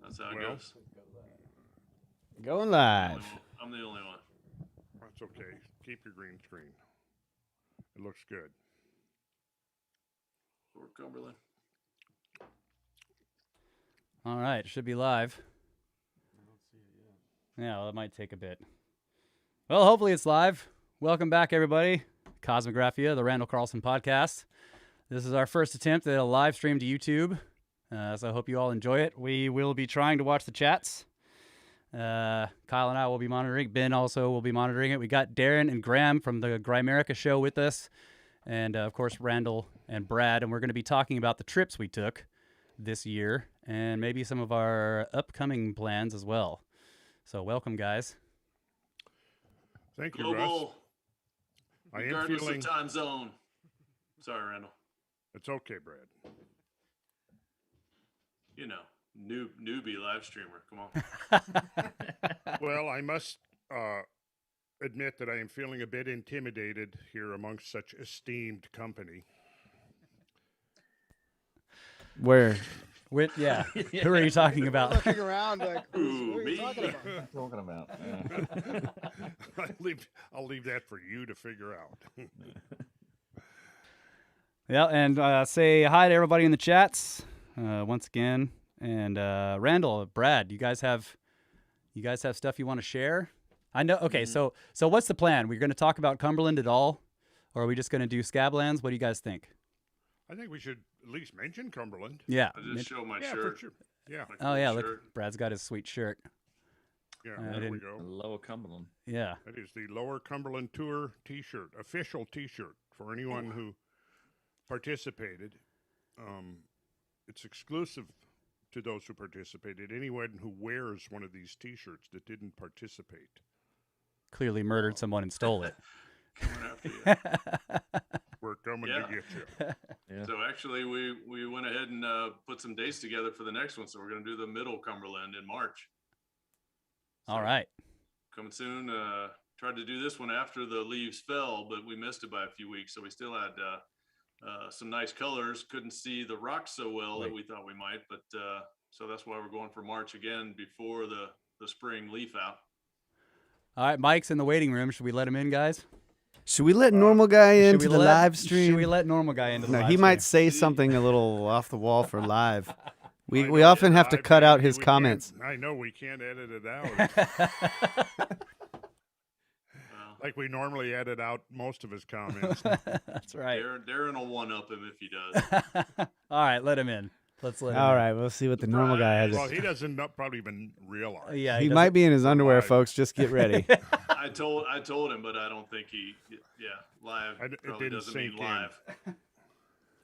That's how it goes. Going live. I'm the only one. That's okay. Keep your green screen. It looks good. Fort Cumberland. All right, should be live. I don't see it yet. Yeah, well, it might take a bit. Well, hopefully it's live. Welcome back, everybody. Kosmographia, the Randall Carlson podcast. This is our first attempt at a live stream to YouTube, so I hope you all enjoy it. We will be trying to watch the chats. Kyle and I will be monitoring. Ben also will be monitoring it. We got Darren and Graham from the Grimerica show with us, and of course Randall and Brad, and we're going to be talking about the trips we took this year and maybe some of our upcoming plans as well. So welcome, guys. Thank you, Global, Russ. I am regardless feeling. of time zone. Sorry, Randall. It's okay, Brad. You know, newbie live streamer. Come on. Well, I must admit that I am feeling a bit intimidated here amongst such esteemed company. Where? With who are you talking about? Looking around like, Ooh, what are you me? talking about? Yeah. I'll leave that for you to figure out. Yeah, and say hi to everybody in the chats once again. And Randall, Brad, you guys have stuff you want to share? I know. Okay, so what's the plan? We're going to talk about Cumberland at all, or are we just going to do Scablands? What do you guys think? I think we should at least mention Cumberland. Yeah. I just showed my Yeah, shirt. for sure. Yeah. My Oh cool yeah, shirt. look, Brad's got his sweet shirt. Yeah, I there we didn't- go. Lower Cumberland. Yeah. That is the Lower Cumberland Tour T-shirt, official T-shirt for anyone who participated. It's exclusive to those who participated. Anyone who wears one of these T-shirts that didn't participate. Clearly murdered someone and stole it. Coming after you. We're coming Yeah. to get you. Yeah. So actually, we went ahead and put some dates together for the next one. So we're going to do the Middle Cumberland in March. All right. Coming soon. Tried to do this one after the leaves fell, but we missed it by a few weeks. So we still had some nice colors. Couldn't see the rocks so well that we thought we might. But so that's why we're going for March again before the spring leaf out. All right, Mike's in the waiting room. Should we let him in, guys? Should we let normal guy into the live Should stream? we let normal guy into the No, live he stream? might say something a little off the wall for live. I We know often have to live, cut out we his can't- comments. I know we can't edit it out Well, like we normally edit out most of his comments. That's right. Darren will one up him if he does. All right, let him in. Let's let him All in. right, we'll see what the normal guy has. Well, he doesn't probably even realize. Yeah, He doesn't- might be in his underwear, live. folks. Just get ready. I told him, but I don't think he. Yeah, live It probably didn't doesn't sink mean in. live.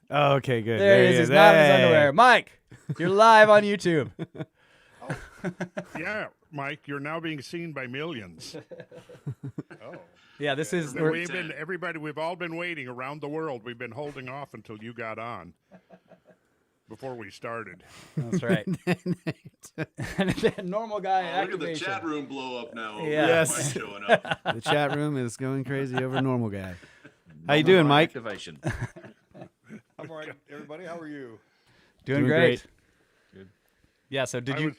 Oh, okay, good. There he is. He's not in his Hey. underwear. Mike, you're live on YouTube. Yeah, Mike, you're now being seen by millions. Yeah, this is. And we're- we've all been waiting around the world. We've been holding off until you got on before we started. That's right. Normal guy Oh, look at the activation. chat room blow up now. over Yeah. Yes. Mike showing up. The chat room is going crazy over normal guy. How you doing, Mike? Activation. I'm all right, everybody. How are you? Doing Doing great. Good. Yeah. So I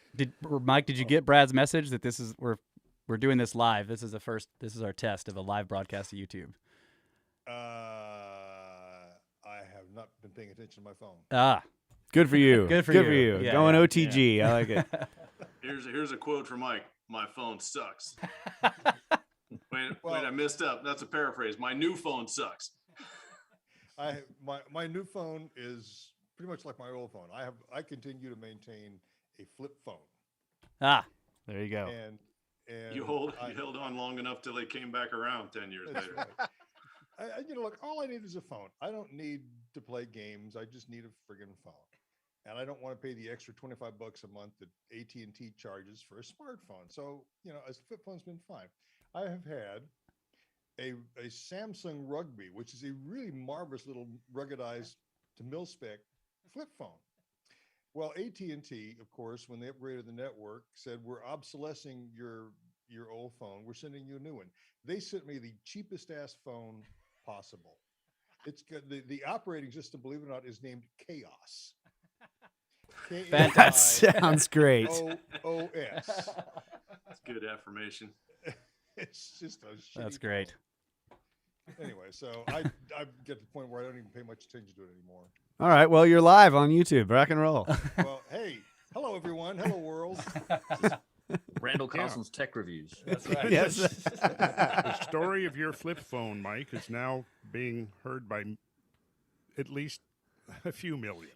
Mike? Did you get Brad's message that this is we're doing this live? This is the first. This is our test of a live broadcast to YouTube. I have not been paying attention to my phone. Ah, Good for you. Good for Good you. for you. Yeah, Going yeah, OTG. I like it. Here's a quote from Mike. My phone sucks. Wait, I messed up. That's a paraphrase. My new phone sucks. My new phone is pretty much like my old phone. I continue to maintain a flip phone, there you go. and You held on long enough till they came back around 10 years That's later. right. Look, all I need is a phone. I don't need to play games. I just need a friggin' phone. And I don't want to pay the extra $25 a month that AT&T charges for a smartphone. So, a flip phone's been fine. I have had a Samsung Rugby, which is a really marvelous little ruggedized to mil-spec flip phone. Well, AT&T, of course, when they upgraded the network, said, we're obsolescing your old phone. We're sending you a new one. They sent me the cheapest ass phone possible. It's good. The operating system, believe it or not, is named Chaos. That sounds great. KNIOOS. It's good affirmation. It's just a shitty That's great. phone. Anyway, so I get to the point where I don't even pay much attention to it anymore. All right. Well, you're live on YouTube. Rock and roll. Well, hey, hello everyone. Hello world. Randall Carlson's tech reviews. That's right. Yes. The story of your flip phone, Mike, is now being heard by at least a few million.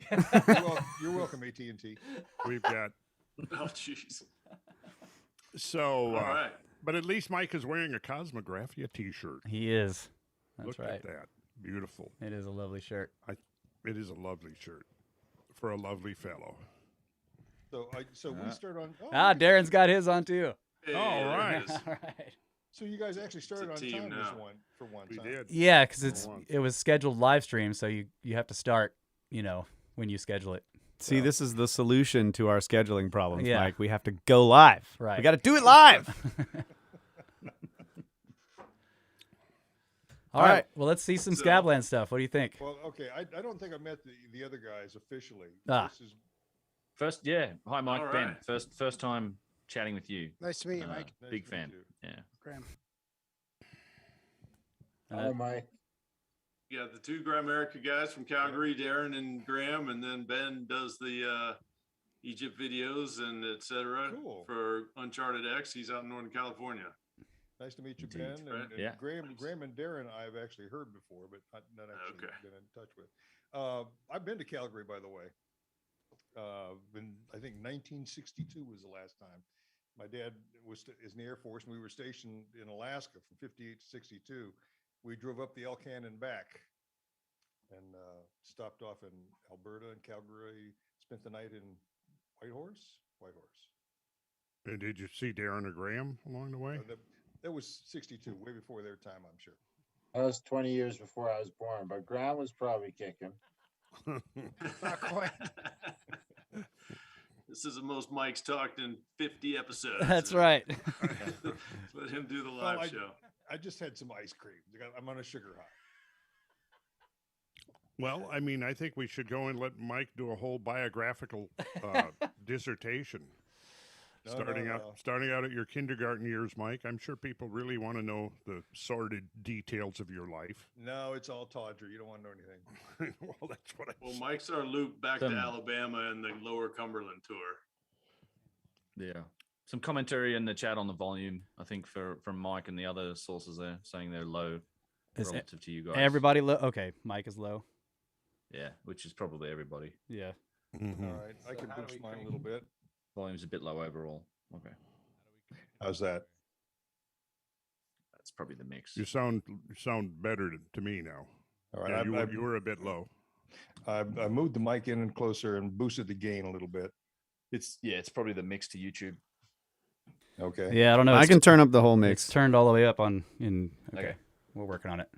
You're welcome, AT&T. We've got Oh, jeez. so. All right. But at least Mike is wearing a Kosmographia T-shirt. He is. That's Look right. at that, beautiful. It is a lovely shirt. It is a lovely shirt for a lovely fellow. So we start on. Darren's got his on too. Hey, all there it right. is. All right. So you guys actually started on team time now. for once. We huh? did. Yeah, because For once. it was scheduled live stream, so you have to start, when you schedule it. See, this is the solution to our scheduling problems, Yeah. Mike. We have to go live. Right. We got to do it live. All All right. right. Well, let's see some So- Scablands stuff. What do you think? Well, okay. I don't think I met the other guys officially. Ah. This is First, yeah. Hi, Mike. All Ben. right. First time chatting with you. Nice to meet you, Uh, Mike. Nice Big to meet fan. you. Yeah. Graham. Uh, Mike. You got the two Grimerica guys from Calgary, Darren and Graham, and then Ben does the Egypt videos and etc. Cool. for UnchartedX. He's out in Northern California. nice to meet you, Indeed. Ben. Right. And Yeah. Graham and Darren I've actually heard before, but not actually Okay. been in touch with. I've been to Calgary, by the way. I think 1962 was the last time. My dad is in the Air Force, and we were stationed in Alaska from 58 to 62. We drove up the Elkhorn and back, and stopped off in Alberta and Calgary. Spent the night in Whitehorse. And did you see Darren or Graham along the way? That was 62, way before their time, I'm sure. That was 20 years before I was born, but Graham was probably kicking. Not quite. This is the most Mike's talked in 50 episodes. That's right. Let him do the live show. I just had some ice cream. I'm on a sugar high. Well, I mean, I think we should go and let Mike do a whole biographical dissertation. No, Starting out at your kindergarten years, Mike. I'm sure people really want to know the sordid details of your life. No, it's all tawdry. You don't want to know anything. Well, that's what I. Well, Mike's our loop back Some- to Alabama and the Lower Cumberland tour. Yeah. Some commentary in the chat on the volume, I think, from Mike and the other sources there, saying they're low Is it- relative to you guys. Everybody low. Okay, Mike is low. Yeah, which is probably everybody. Yeah. Mhm. All right. I can boost mine a little bit. Volume's a bit low overall. Okay. How's that? That's probably the mix. You sound better to me now. All right. Yeah, you were a bit low. I moved the mic in and closer and boosted the gain a little bit. It's probably the mix to YouTube. Okay. Yeah, I don't know. I It's- can turn up the whole It's mix. turned all the way up on in. Okay. Okay. We're working on it.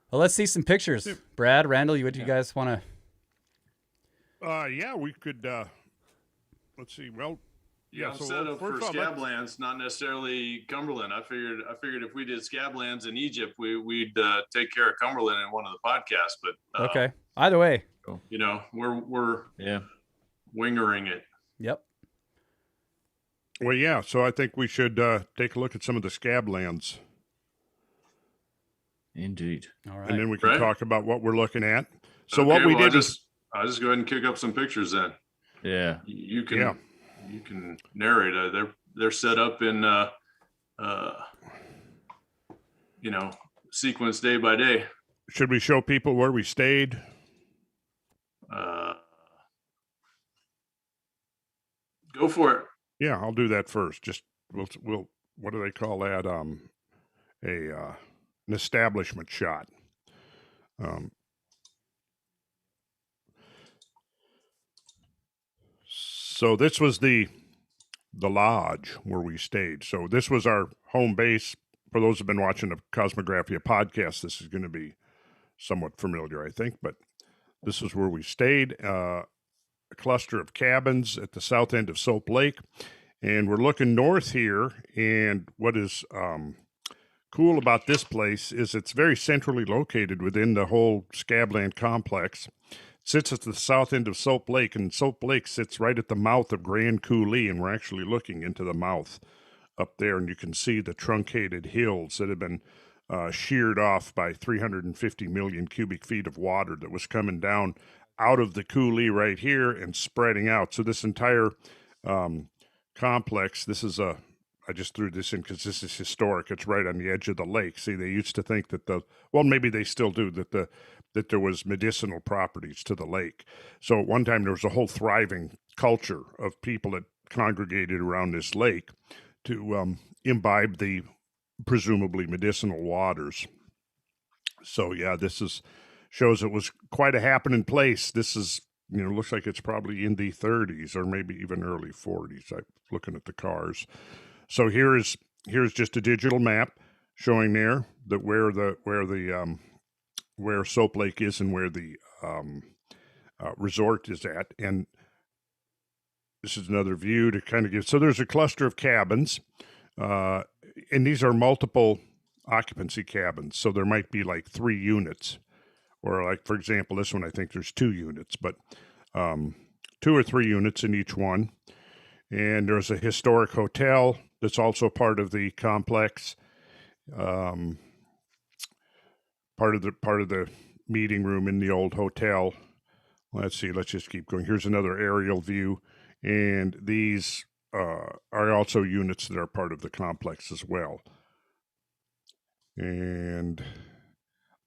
Well, let's see some pictures. Brad, Randall, what do you guys want to? Yeah, we could. Let's see. Well, Yeah, I'm so set up for first of all, let's- Scablands, not necessarily Cumberland. I figured if we did Scablands in Egypt, we'd take care of Cumberland in one of the podcasts. But Okay. Either way. we're Yeah. wingering it. Yep. Well, yeah. So I think we should take a look at some of the Scablands, Indeed. All right. and then we can Right. talk about what we're looking at. So Okay, what we well, did is, I'll just go ahead and kick up some pictures then. Yeah. You can Yeah. you can narrate. They're set up in sequence day by day. should we show people where we stayed? Go for it. Yeah, I'll do that first. Just we'll what do they call that? An establishment shot. So this was the lodge where we stayed. So this was our home base. For those who've been watching the Kosmographia podcast, this is going to be somewhat familiar, I think. But this is where we stayed. A cluster of cabins at the south end of Soap Lake. And we're looking north here. And what is cool about this place is it's very centrally located within the whole Scabland complex. sits at the south end of Soap Lake, and Soap Lake sits right at the mouth of Grand Coulee, and we're actually looking into the mouth up there, and you can see the truncated hills that have been sheared off by 350 million cubic feet of water that was coming down out of the coulee right here and spreading out. So this entire complex, I just threw this in because this is historic. It's right on the edge of the lake. See, they used to think that maybe they still do, that there was medicinal properties to the lake. So at one time there was a whole thriving culture of people that congregated around this lake to imbibe the presumably medicinal waters. So yeah, shows it was quite a happening place. This is, looks like it's probably in the 30s or maybe even early 40s. I'm looking at the cars. So here's just a digital map showing there that where Soap Lake is and where the resort is at. And this is another view to kind of give. So there's a cluster of cabins, and these are multiple occupancy cabins. So there might be like 3 units, or like, for example, this one, I think there's 2 units, but 2 or 3 units in each one. And there's a historic hotel that's also part of the complex. Part of the meeting room in the old hotel. Let's see. Let's just keep going. Here's another aerial view, and these are also units that are part of the complex as well. And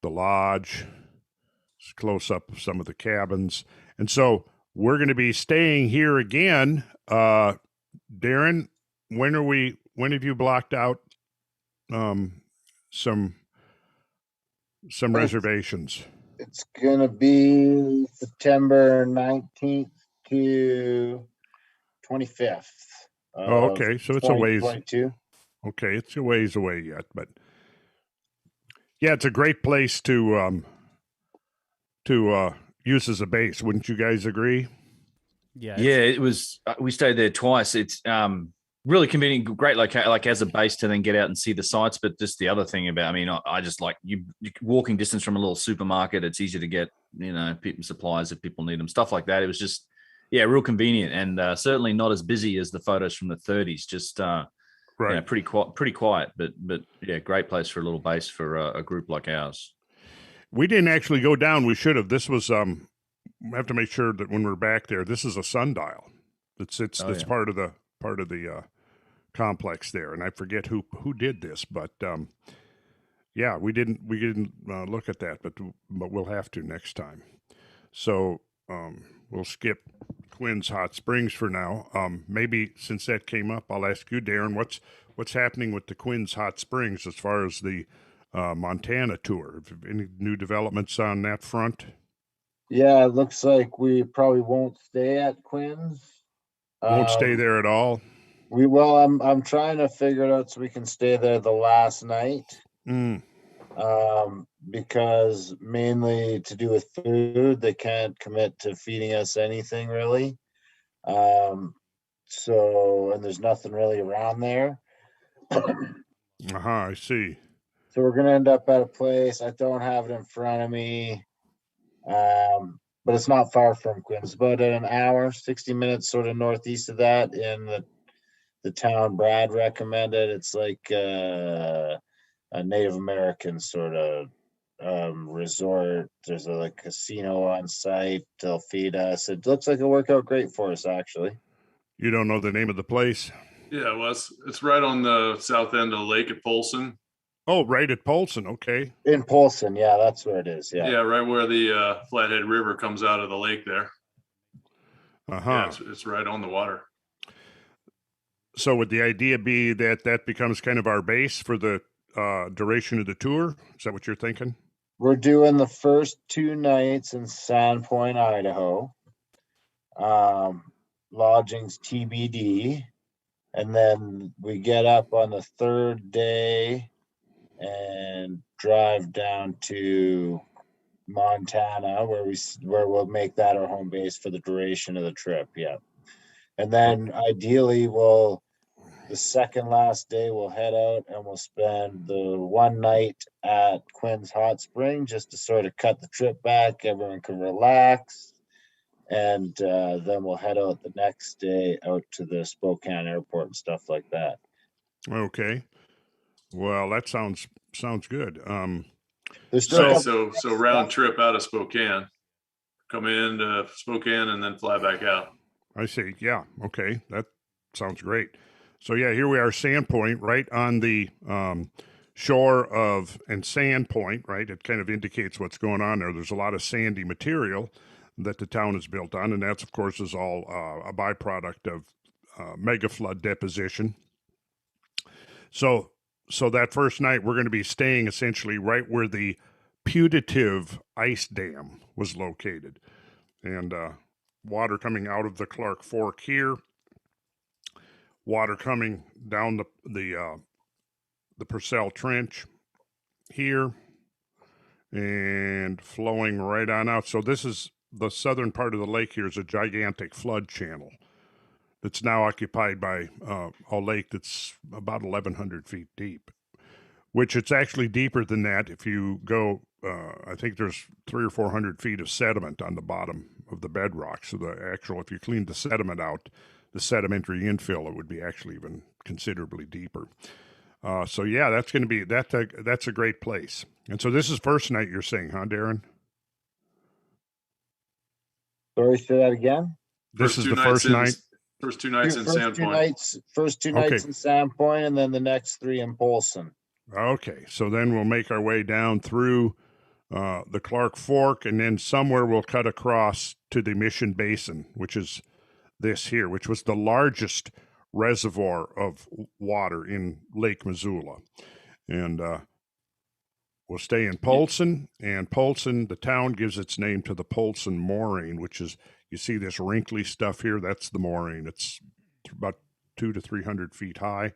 the lodge, close up of some of the cabins, and so we're going to be staying here again. Darren, when have you blocked out some reservations? It's going to be September 19th to 25th. Oh, okay. So it's a ways. Okay, it's a ways away yet, but yeah, it's a great place to use as a base. Wouldn't you guys agree? Yeah. It was. We stayed there twice. It's really convenient, great like as a base to then get out and see the sights. But just the other thing about, I just like you walking distance from a little supermarket. It's easy to get, supplies if people need them, stuff like that. It was just, real convenient, and certainly not as busy as the photos from the 30s. Just right, pretty quiet, but yeah, great place for a little base for a group like ours. We didn't actually go down. We should have. This was we have to make sure that when we're back there, this is a sundial. It's part of the complex there, and I forget who did this, but we didn't look at that, but we'll have to next time. So we'll skip Quinn's Hot Springs for now. Maybe since that came up, I'll ask you, Darren, what's happening with the Quinn's Hot Springs as far as the Montana tour? Any new developments on that front? Yeah, it looks like we probably won't stay at Quinn's. Won't stay there at all? I'm trying to figure it out so we can stay there the last night. Because mainly to do with food, they can't commit to feeding us anything really. And there's nothing really around there. I see. So we're gonna end up at a place. I don't have it in front of me. But it's not far from Quinn's, about an hour, 60 minutes sort of northeast of that, in the town Brad recommended. It's like a Native American sort of resort. There's a casino on site. They'll feed us. It looks like it'll work out great for us, actually. You don't know the name of the place? Yeah, well, it's right on the south end of the lake at Polson. Oh, right at Polson. Okay. In Polson, yeah, that's where it is. Yeah. Yeah, right where the Flathead River comes out of the lake there. Yeah, it's right on the water. So would the idea be that becomes kind of our base for the duration of the tour? Is that what you're thinking? We're doing the first 2 nights in Sandpoint, Idaho. Lodging's TBD. And then we get up on the 3rd day and drive down to Montana, where we'll make that our home base for the duration of the trip. Yeah. And then ideally we'll the second last day, we'll head out and we'll spend the one night at Quinn's Hot Spring just to sort of cut the trip back. Everyone can relax. And then we'll head out the next day out to the Spokane airport and stuff like that. Okay. Well, that sounds good. There's still a Right, couple- so round trip out of Spokane, come in to Spokane and then fly back out. I see. Yeah. Okay. That sounds great. So yeah, here we are, Sandpoint, right on the shore of, and Sandpoint, right? It kind of indicates what's going on there. There's a lot of sandy material that the town is built on, and that's, of course, is all a byproduct of mega flood deposition. So that first night, we're going to be staying essentially right where the putative ice dam was located, and water coming out of the Clark Fork here, water coming down the Purcell Trench here, and flowing right on out. So this is the southern part of the lake. Here is a gigantic flood channel that's now occupied by a lake that's about 1,100 feet deep, which it's actually deeper than that. If you go, I think there's 300 or 400 feet of sediment on the bottom of the bedrock. So if you clean the sediment out, the sedimentary infill, it would be actually even considerably deeper. So yeah, that's going to be, that's a great place. And so this is first night, you're saying, huh, Darren? Sorry, say that again. This is the first night. First two nights in Sandpoint. First two nights in Sandpoint, and then the next three in Polson. Okay, so then we'll make our way down through the Clark Fork, and then somewhere we'll cut across to the Mission Basin, which is this here, which was the largest reservoir of water in Lake Missoula. And we'll stay in Polson, and Polson, the town gives its name to the Polson moraine, which is, you see this wrinkly stuff here, that's the moraine. It's about 200 to 300 feet high.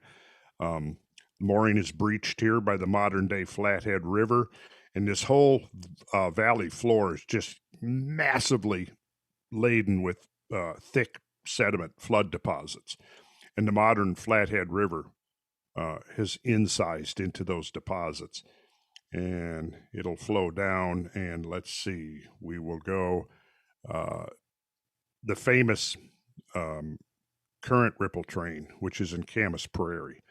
Moraine is breached here by the modern day Flathead River, and this whole valley floor is just massively laden with thick sediment flood deposits. And the modern Flathead River has incised into those deposits. And it'll flow down, and let's see, we will go the famous current ripple train, which is in Camas Prairie.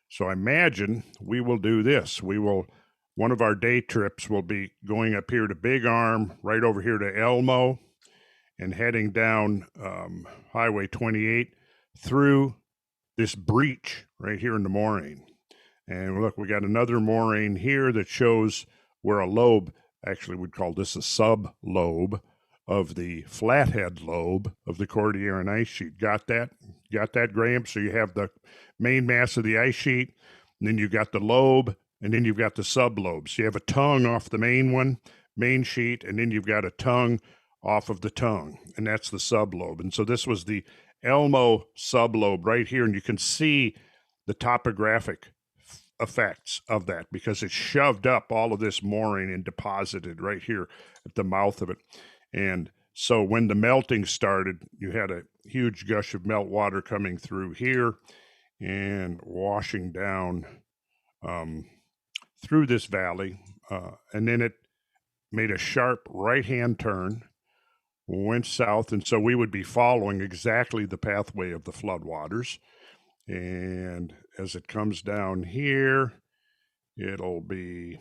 So I imagine we will do this. One of our day trips will be going up here to Big Arm, right over here to Elmo, and heading down Highway 28 through this breach right here in the moraine. And look, we got another moraine here that shows where a lobe, actually we'd call this a sub-lobe of the flathead lobe of the Cordilleran ice sheet. Got that, Graham? So you have the main mass of the ice sheet, and then you've got the lobe, and then you've got the sublobes. You have a tongue off the main sheet, and then you've got a tongue off of the tongue, and that's the sublobe. And so this was the Elmo sublobe right here, and you can see the topographic effects of that because it shoved up all of this moraine and deposited right here at the mouth of it. And so when the melting started, you had a huge gush of meltwater coming through here and washing down through this valley. And then it made a sharp right-hand turn, went south. And so we would be following exactly the pathway of the floodwaters. And as it comes down here, it'll be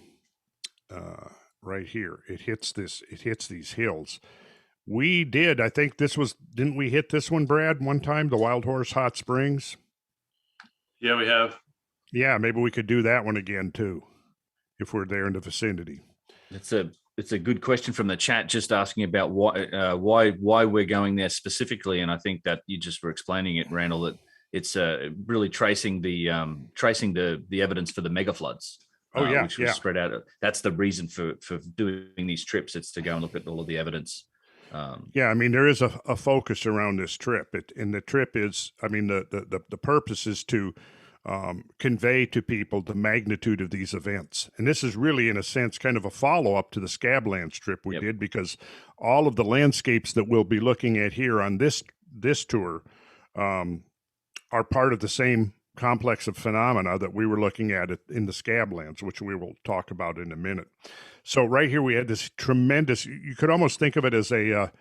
right here. It hits these hills. We did, I think didn't we hit this one, Brad, one time, the Wild Horse Hot Springs? Yeah, we have. Yeah, maybe we could do that one again too, if we're there in the vicinity. It's a good question from the chat, just asking about why we're going there specifically, and I think that you just were explaining it, Randall, that it's really tracing the evidence for the mega floods. Which was spread out. That's the reason for doing these trips. It's to go and look at all of the evidence. I mean, there is a focus around this trip. The trip is, I mean, the purpose is to convey to people the magnitude of these events. And this is really, in a sense, kind of a follow-up to the Scablands trip we did, because all of the landscapes that we'll be looking at here on this tour are part of the same complex of phenomena that we were looking at in the Scablands, which we will talk about in a minute. So right here we had this tremendous, you could almost think of it as a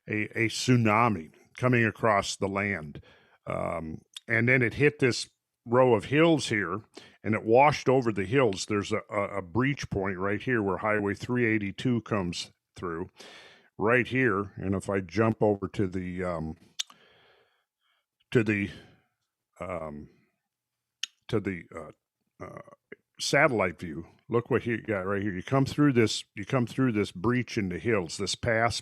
tsunami coming across the land. And then it hit this row of hills here, and it washed over the hills. There's a breach point right here where Highway 382 comes through right here. And if I jump over to the satellite view, look what you got right here. You come through this breach in the hills, this pass.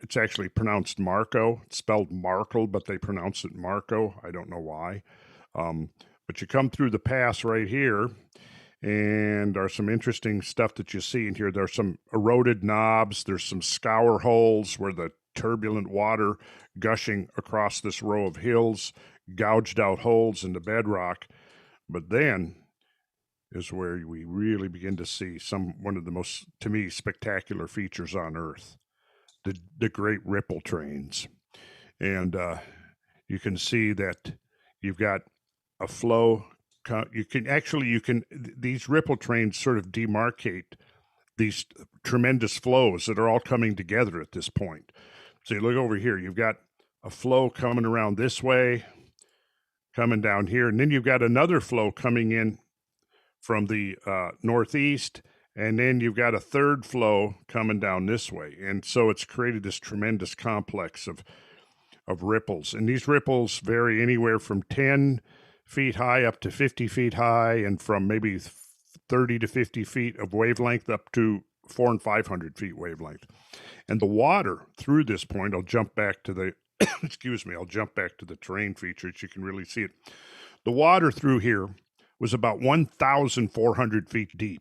It's actually pronounced Marco. It's spelled Markle, but they pronounce it Marco. I don't know why. But you come through the pass right here, and there's some interesting stuff that you see in here. There's some eroded knobs. There's some scour holes where the turbulent water gushing across this row of hills gouged out holes in the bedrock. But then is where we really begin to see one of the most, to me, spectacular features on Earth. The great ripple trains. And you can see that you've got a flow. These ripple trains sort of demarcate these tremendous flows that are all coming together at this point. So you look over here, you've got a flow coming around this way, coming down here, and then you've got another flow coming in from the northeast, and then you've got a third flow coming down this way. And so it's created this tremendous complex of ripples. And these ripples vary anywhere from 10 feet high up to 50 feet high, and from maybe 30 to 50 feet of wavelength up to 400 and 500 feet wavelength. And the water through this point, I'll jump back to the, I'll jump back to the terrain features. You can really see it. The water through here was about 1,400 feet deep.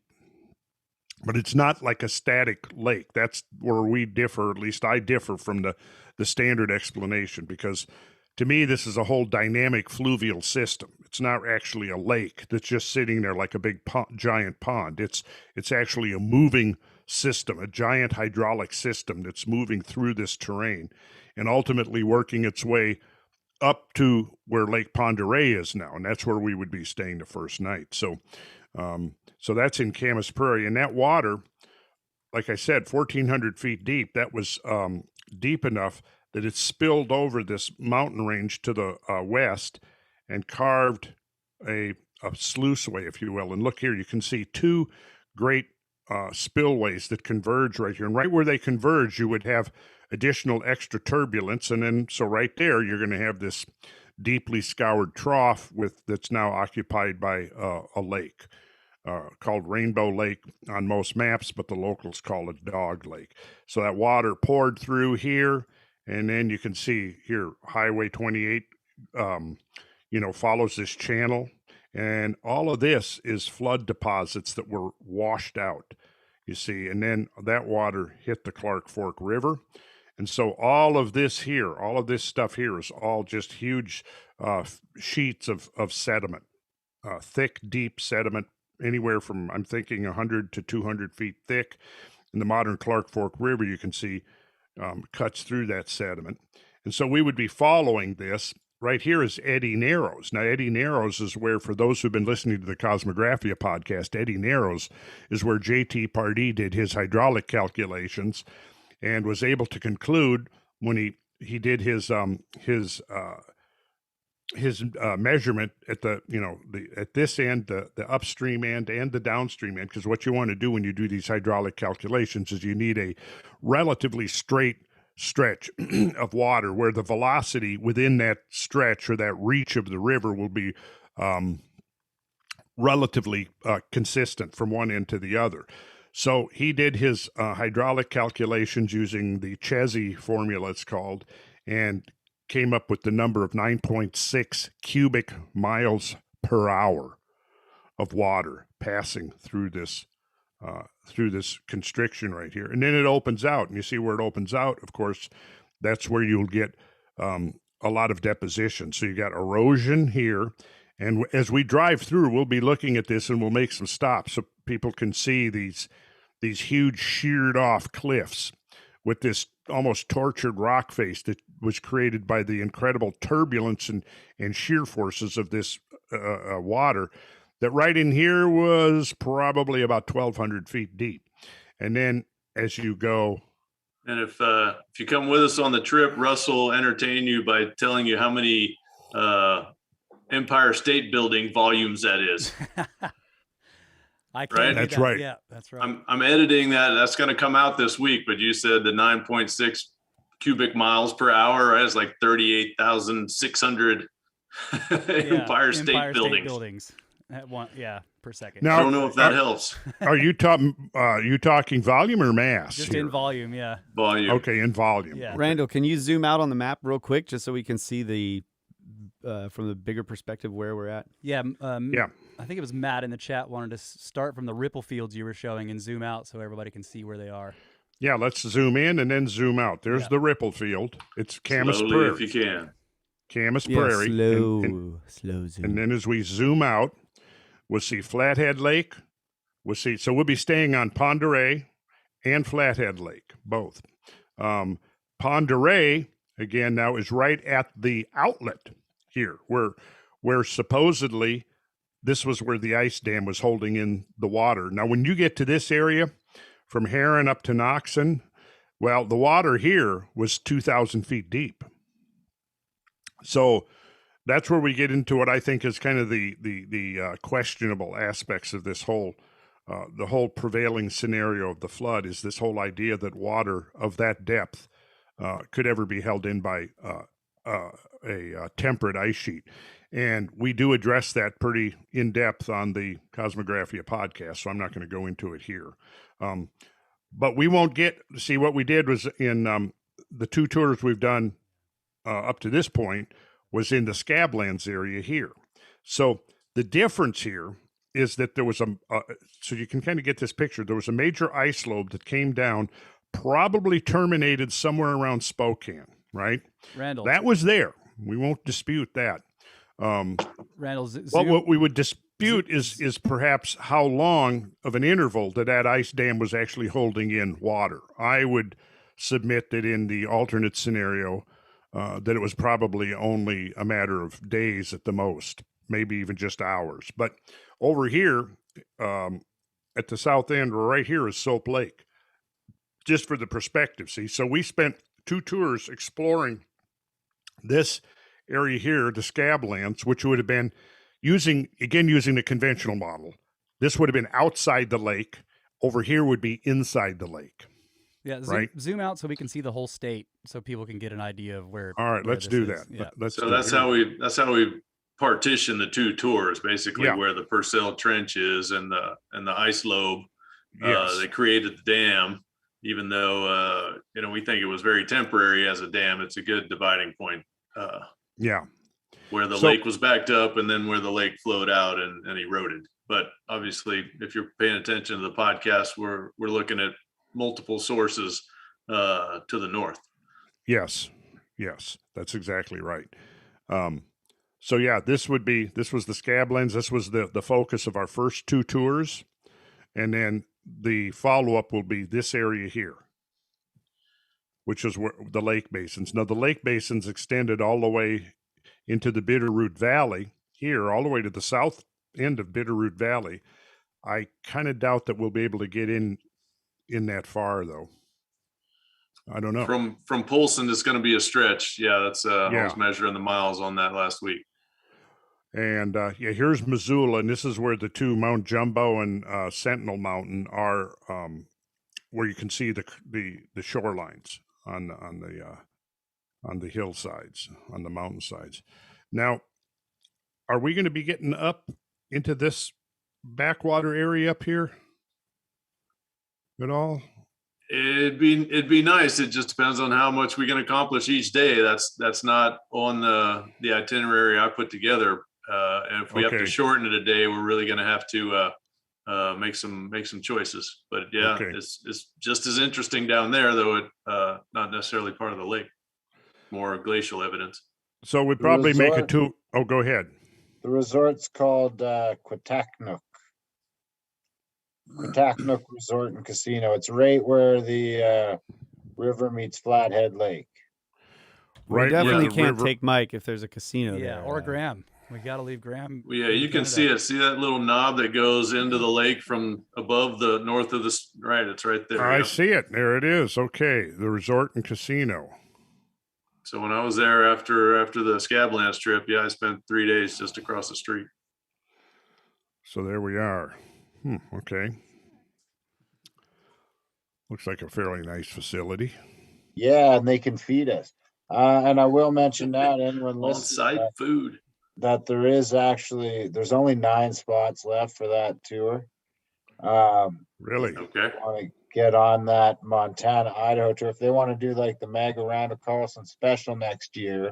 But it's not like a static lake. That's where we differ, at least I differ from the standard explanation, because to me, this is a whole dynamic fluvial system. It's not actually a lake that's just sitting there like a big giant pond. It's actually a moving system, a giant hydraulic system that's moving through this terrain and ultimately working its way up to where Lake Pend Oreille is now. And that's where we would be staying the first night. So that's in Camas Prairie. And that water, like I said, 1,400 feet deep, that was deep enough that it spilled over this mountain range to the west and carved a sluiceway, if you will. And look here, you can see two great spillways that converge right here. And right where they converge, you would have additional extra turbulence. And then, so right there, you're going to have this deeply scoured trough that's now occupied by a lake. Called Rainbow Lake on most maps, but the locals call it Dog Lake. So that water poured through here, and then you can see here, Highway 28, follows this channel, and all of this is flood deposits that were washed out, you see, and then that water hit the Clark Fork River. And so all of this stuff here is all just huge sheets of sediment, thick, deep sediment, anywhere from, I'm thinking, 100 to 200 feet thick. In the modern Clark Fork River, you can see cuts through that sediment. And so we would be following this. Right here is Eddy Narrows. Now, Eddy Narrows is where, for those who've been listening to the Kosmographia podcast, Eddy Narrows is where J.T. Pardee did his hydraulic calculations and was able to conclude when he did his measurement at at this end, the upstream end and the downstream end, because what you want to do when you do these hydraulic calculations is you need a relatively straight stretch of water where the velocity within that stretch or that reach of the river will be relatively consistent from one end to the other. So he did his hydraulic calculations using the Chesney formula, it's called, and came up with the number of 9.6 cubic miles per hour of water passing through this constriction right here. And then it opens out, and you see where it opens out. Of course, that's where you'll get a lot of deposition. So you got erosion here. And as we drive through, we'll be looking at this and we'll make some stops so people can see these huge sheared off cliffs with this almost tortured rock face that was created by the incredible turbulence and shear forces of this water, that right in here was probably about 1,200 feet deep. And then as you go, And if you come with us on the trip, Russ will entertain you by telling you how many Empire State Building volumes that is. I can't Right? do That's that. right. Yeah, that's right. I'm editing that. That's going to come out this week. But you said the 9.6 cubic miles per hour, right? It's like 38,600 Empire State Buildings. At one, per second. Now, I don't know if that helps. are you talking volume or mass? Just here? in volume, yeah. Volume. Okay, in volume. Yeah. Randall, can you zoom out on the map real quick just so we can see the from the bigger perspective where we're at? Yeah. Yeah. I think it was Matt in the chat wanted to start from the ripple fields you were showing and zoom out so everybody can see where they are. Yeah, let's zoom in and then zoom out. There's the ripple field. It's Camas Slowly, Prairie. if you can. Camas Yeah, Prairie. slow zoom. And then as we zoom out, we'll see Flathead Lake. So we'll be staying on Pend Oreille and Flathead Lake, both. Pend Oreille, again, now is right at the outlet here, where supposedly this was where the ice dam was holding in the water. Now, when you get to this area, from Heron up to Noxon, well, the water here was 2,000 feet deep. So that's where we get into what I think is kind of the questionable aspects of this whole, the whole prevailing scenario of the flood is this whole idea that water of that depth could ever be held in by a temperate ice sheet. And we do address that pretty in depth on the Kosmographia podcast, so I'm not going to go into it here. But we won't see what we did was in the 2 tours we've done up to this point was in the Scablands area here. So the difference here is that there was so you can kind of get this picture. There was a major ice lobe that came down, probably terminated somewhere around Spokane, right? Randall. That was there. We won't dispute that. Randall, What we would dispute is perhaps how long of an interval that ice dam was actually holding in water. I would submit that in the alternate scenario, that it was probably only a matter of days at the most, maybe even just hours. But over here, at the south end, right here is Soap Lake, just for the perspective. See, so we spent 2 tours exploring this area here, the Scablands, which would have been using the conventional model. This would have been outside the lake. Over here would be inside the lake. Yeah, right? Zoom out so we can see the whole state, so people can get an idea of where. All right, let's do that. Yeah. That's how we partition the 2 tours, basically, where the Purcell Trench is and the ice lobe. Yes. They created the dam, even though we think it was very temporary as a dam. It's a good dividing point. Where the lake was backed up and then where the lake flowed out and eroded. But obviously, if you're paying attention to the podcast, we're looking at multiple sources to the north. Yes, that's exactly right. So yeah, this was the Scablands. This was the focus of our first 2 tours. And then the follow-up will be this area here, which is where the lake basins. Now, the lake basins extended all the way into the Bitterroot Valley here, all the way to the south end of Bitterroot Valley. I kind of doubt that we'll be able to get in that far, though. I don't know. From Polson, it's going to be a stretch. Yeah, that's I was measuring the miles on that last week. And here's Missoula, and this is where the 2 Mount Jumbo and Sentinel Mountain are, where you can see the shorelines on the hillsides, on the mountainsides. Now, are we going to be getting up into this backwater area up here at all? It'd be nice. It just depends on how much we can accomplish each day. That's not on the itinerary I put together. And if we have to shorten it a day, we're really going to have to make some choices. But yeah, it's just as interesting down there, though it not necessarily part of the lake. More glacial evidence. So we'd probably make it 2. Oh, go ahead. The resort's called Quataknook Resort and Casino. It's right where the river meets Flathead Lake. We definitely can't take Mike if there's a casino there. Or Graham. We got to leave Graham. Well, yeah, you can see it. See that little knob that goes into the lake from above the north of the, right, it's right there. I yeah. see it. There it is. Okay, the resort and casino. So when I was there after the Scablands trip, yeah, I spent 3 days just across the street. So there we are. Okay. Looks like a fairly nice facility. Yeah, and they can feed us. And I will mention that anyone On-site listening food. that there's only 9 spots left for that tour. Really? Okay. Want to get on that Montana Idaho tour? If they want to do like the mega round of Carlson special next year,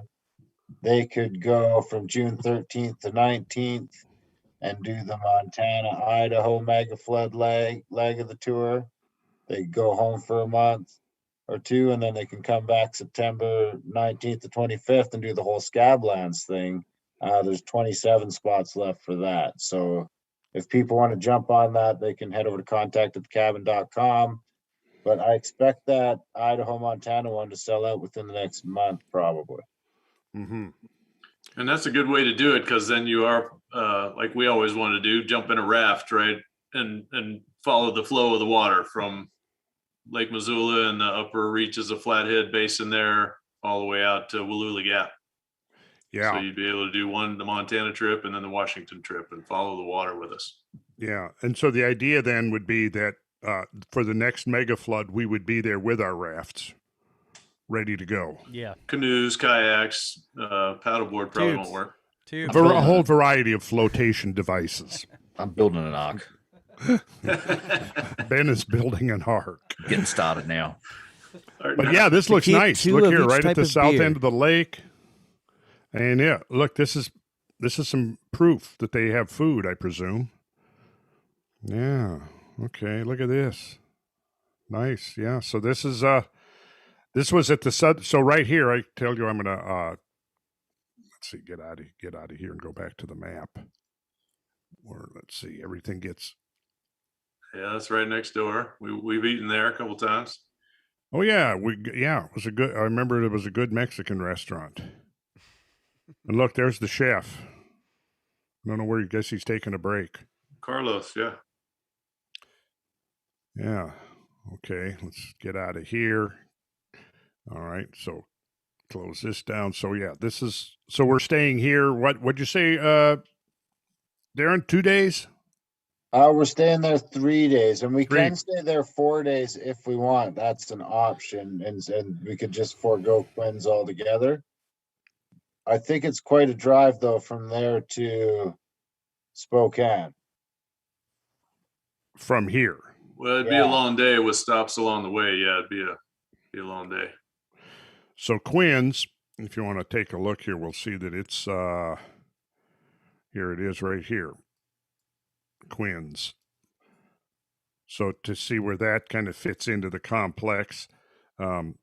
they could go from June 13th to 19th and do the Montana Idaho mega flood leg of the tour. They go home for a month or two, and then they can come back September 19th to 25th and do the whole Scablands thing. There's 27 spots left for that. So if people want to jump on that, they can head over to contact@thecabin.com. But I expect that Idaho, Montana one to sell out within the next month, probably. Mm-hmm. And that's a good way to do it, because then you are, like we always want to do, jump in a raft, right? And follow the flow of the water from Lake Missoula and the upper reaches of Flathead Basin there all the way out to Wallula Gap. Yeah. So you'd be able to do the Montana trip and then the Washington trip and follow the water with us. Yeah. And so the idea then would be that for the next mega flood, we would be there with our rafts ready to go. Yeah. Canoes, kayaks, paddleboard probably won't work. A whole variety of flotation devices. I'm building an ark. Ben is building an ark. Getting started now. But yeah, this looks nice. Look here, right at the south end of the lake. And yeah, look, this is some proof that they have food, I presume. Yeah. Okay, look at this. Nice. Yeah. So this is this was at the so right here, I tell you I'm gonna let's see, get out of here and go back to the map. Or let's see, everything gets. Yeah, that's right next door. We've eaten there a couple times. Oh yeah, it was a good. I remember it was a good Mexican restaurant. And look, there's the chef. I don't know where. I guess he's taking a break. Carlos, yeah. Yeah. Okay, let's get out of here. All right, so close this down. So yeah, so we're staying here. What'd you say, Darren? 2 days? We're staying there 3 days, and we can stay there 4 days if we want. That's an option, and we could just forego Quinn's altogether. I think it's quite a drive, though, from there to Spokane. From here. Well, it'd be a long day with stops along the way. Yeah, it'd be a long day. So Quinn's, if you want to take a look here, we'll see that it's here it is right here. Quinn's. So to see where that kind of fits into the complex,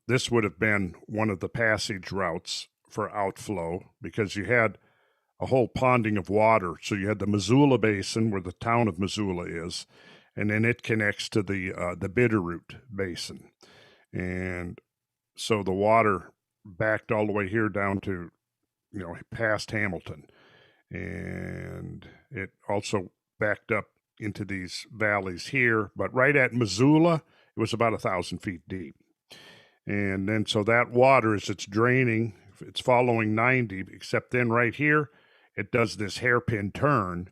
this would have been one of the passage routes for outflow, because you had a whole ponding of water. So you had the Missoula Basin, where the town of Missoula is, and then it connects to the Bitterroot Basin. And so the water backed all the way here down to, past Hamilton. And it also backed up into these valleys here. But right at Missoula, it was about 1,000 feet deep. And then so that water, as it's draining, it's following 90, except then right here, it does this hairpin turn,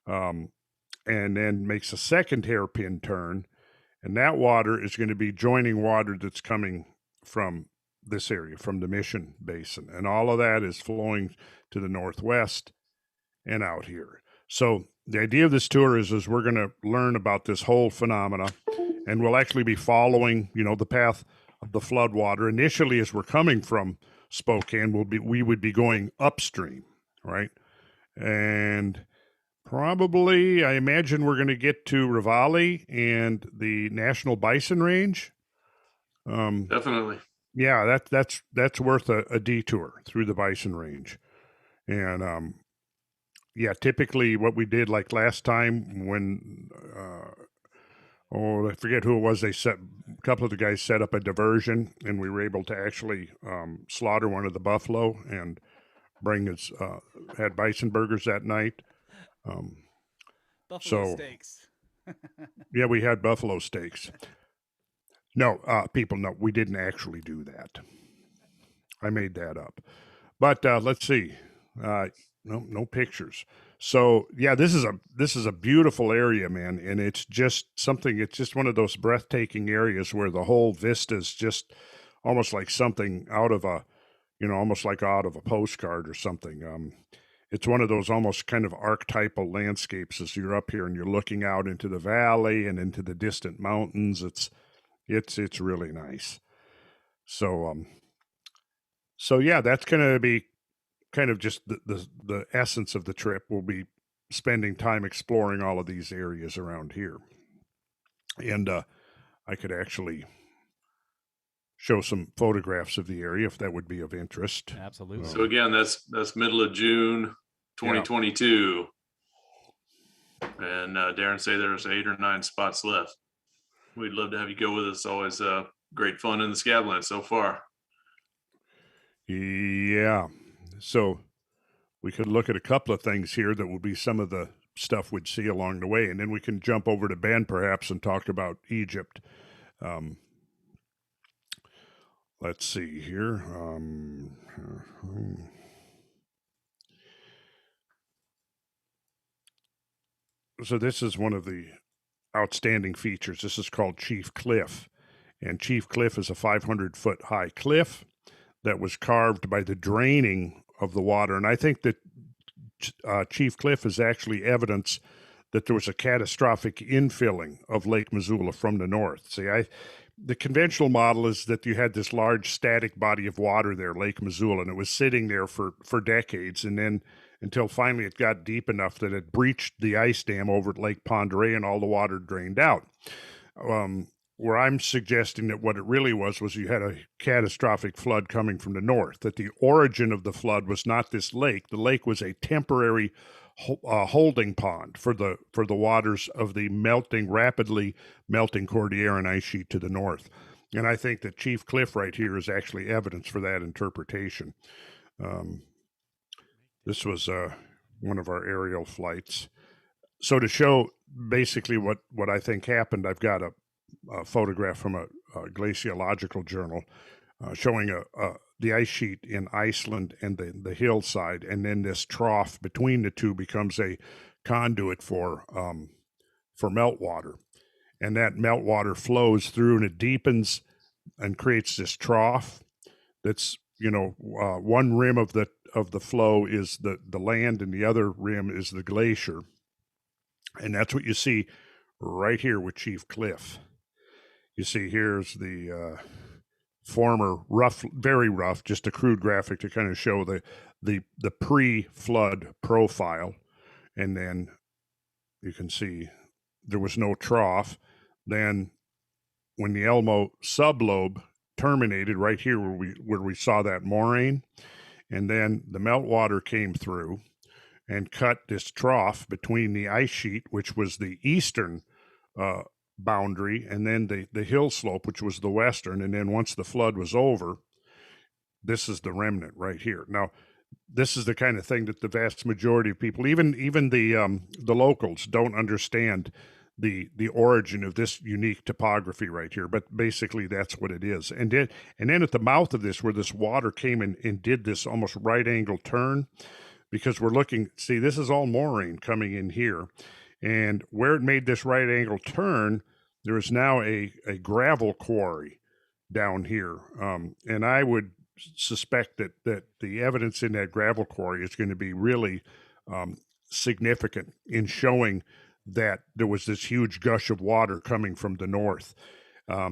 and then makes a second hairpin turn. And that water is going to be joining water that's coming from this area, from the Mission Basin. And all of that is flowing to the northwest and out here. So the idea of this tour is we're going to learn about this whole phenomena, and we'll actually be following, the path of the flood water. Initially, as we're coming from Spokane, we would be going upstream, right? And probably, I imagine we're going to get to Rivali and the National Bison Range. Definitely. Yeah, that's worth a detour through the Bison Range. And yeah, typically what we did like last time when I forget who it was, a couple of the guys set up a diversion, and we were able to actually slaughter one of the buffalo and had bison burgers that night. Buffalo So- steaks. Yeah, we had buffalo steaks. No, people, no, we didn't actually do that. I made that up. But let's see. No pictures. So yeah, this is a beautiful area, man, and it's just one of those breathtaking areas where the whole vista is just almost like something out of a postcard or something. It's one of those almost kind of archetypal landscapes as you're up here and you're looking out into the valley and into the distant mountains. It's really nice. So yeah, that's going to be kind of just the essence of the trip. We'll be spending time exploring all of these areas around here. And I could actually show some photographs of the area if that would be of interest. Absolutely. So again, that's middle of June 2022. And Darren say there's 8 or 9 spots left. We'd love to have you go with us. Always great fun in the Scablands so far. Yeah. So we could look at a couple of things here that will be some of the stuff we'd see along the way. And then we can jump over to Ben perhaps and talk about Egypt. Let's see here. So this is one of the outstanding features. This is called Chief Cliff. And Chief Cliff is a 500-foot high cliff that was carved by the draining of the water. And I think that Chief Cliff is actually evidence that there was a catastrophic infilling of Lake Missoula from the north. See, the conventional model is that you had this large static body of water there, Lake Missoula, and it was sitting there for decades, and then until finally it got deep enough that it breached the ice dam over at Lake Pend Oreille and all the water drained out. Where I'm suggesting that what it really was you had a catastrophic flood coming from the north, that the origin of the flood was not this lake. The lake was a temporary holding pond for the waters of the rapidly melting Cordilleran ice sheet to the north. And I think that Chief Cliff right here is actually evidence for that interpretation. This was one of our aerial flights. So to show basically what I think happened, I've got a photograph from a glaciological journal showing the ice sheet in Iceland and the hillside, and then this trough between the two becomes a conduit for meltwater, and that meltwater flows through and it deepens and creates this trough. That's one rim of the flow is the land, and the other rim is the glacier, and that's what you see right here with Chief Cliff. You see here's the former very rough, just a crude graphic to kind of show the pre-flood profile. And then you can see there was no trough. Then when the Elmo sublobe terminated right here where we saw that moraine, and then the meltwater came through and cut this trough between the ice sheet, which was the eastern boundary, and then the hill slope, which was the western. And then once the flood was over, this is the remnant right here. Now, this is the kind of thing that the vast majority of people, even the locals, don't understand the origin of this unique topography right here. But basically, that's what it is. And then at the mouth of this, where this water came in and did this almost right angle turn, because we're looking, see, this is all moraine coming in here. And where it made this right angle turn, there is now a gravel quarry down here. And I would suspect that the evidence in that gravel quarry is going to be really significant in showing that there was this huge gush of water coming from the north. I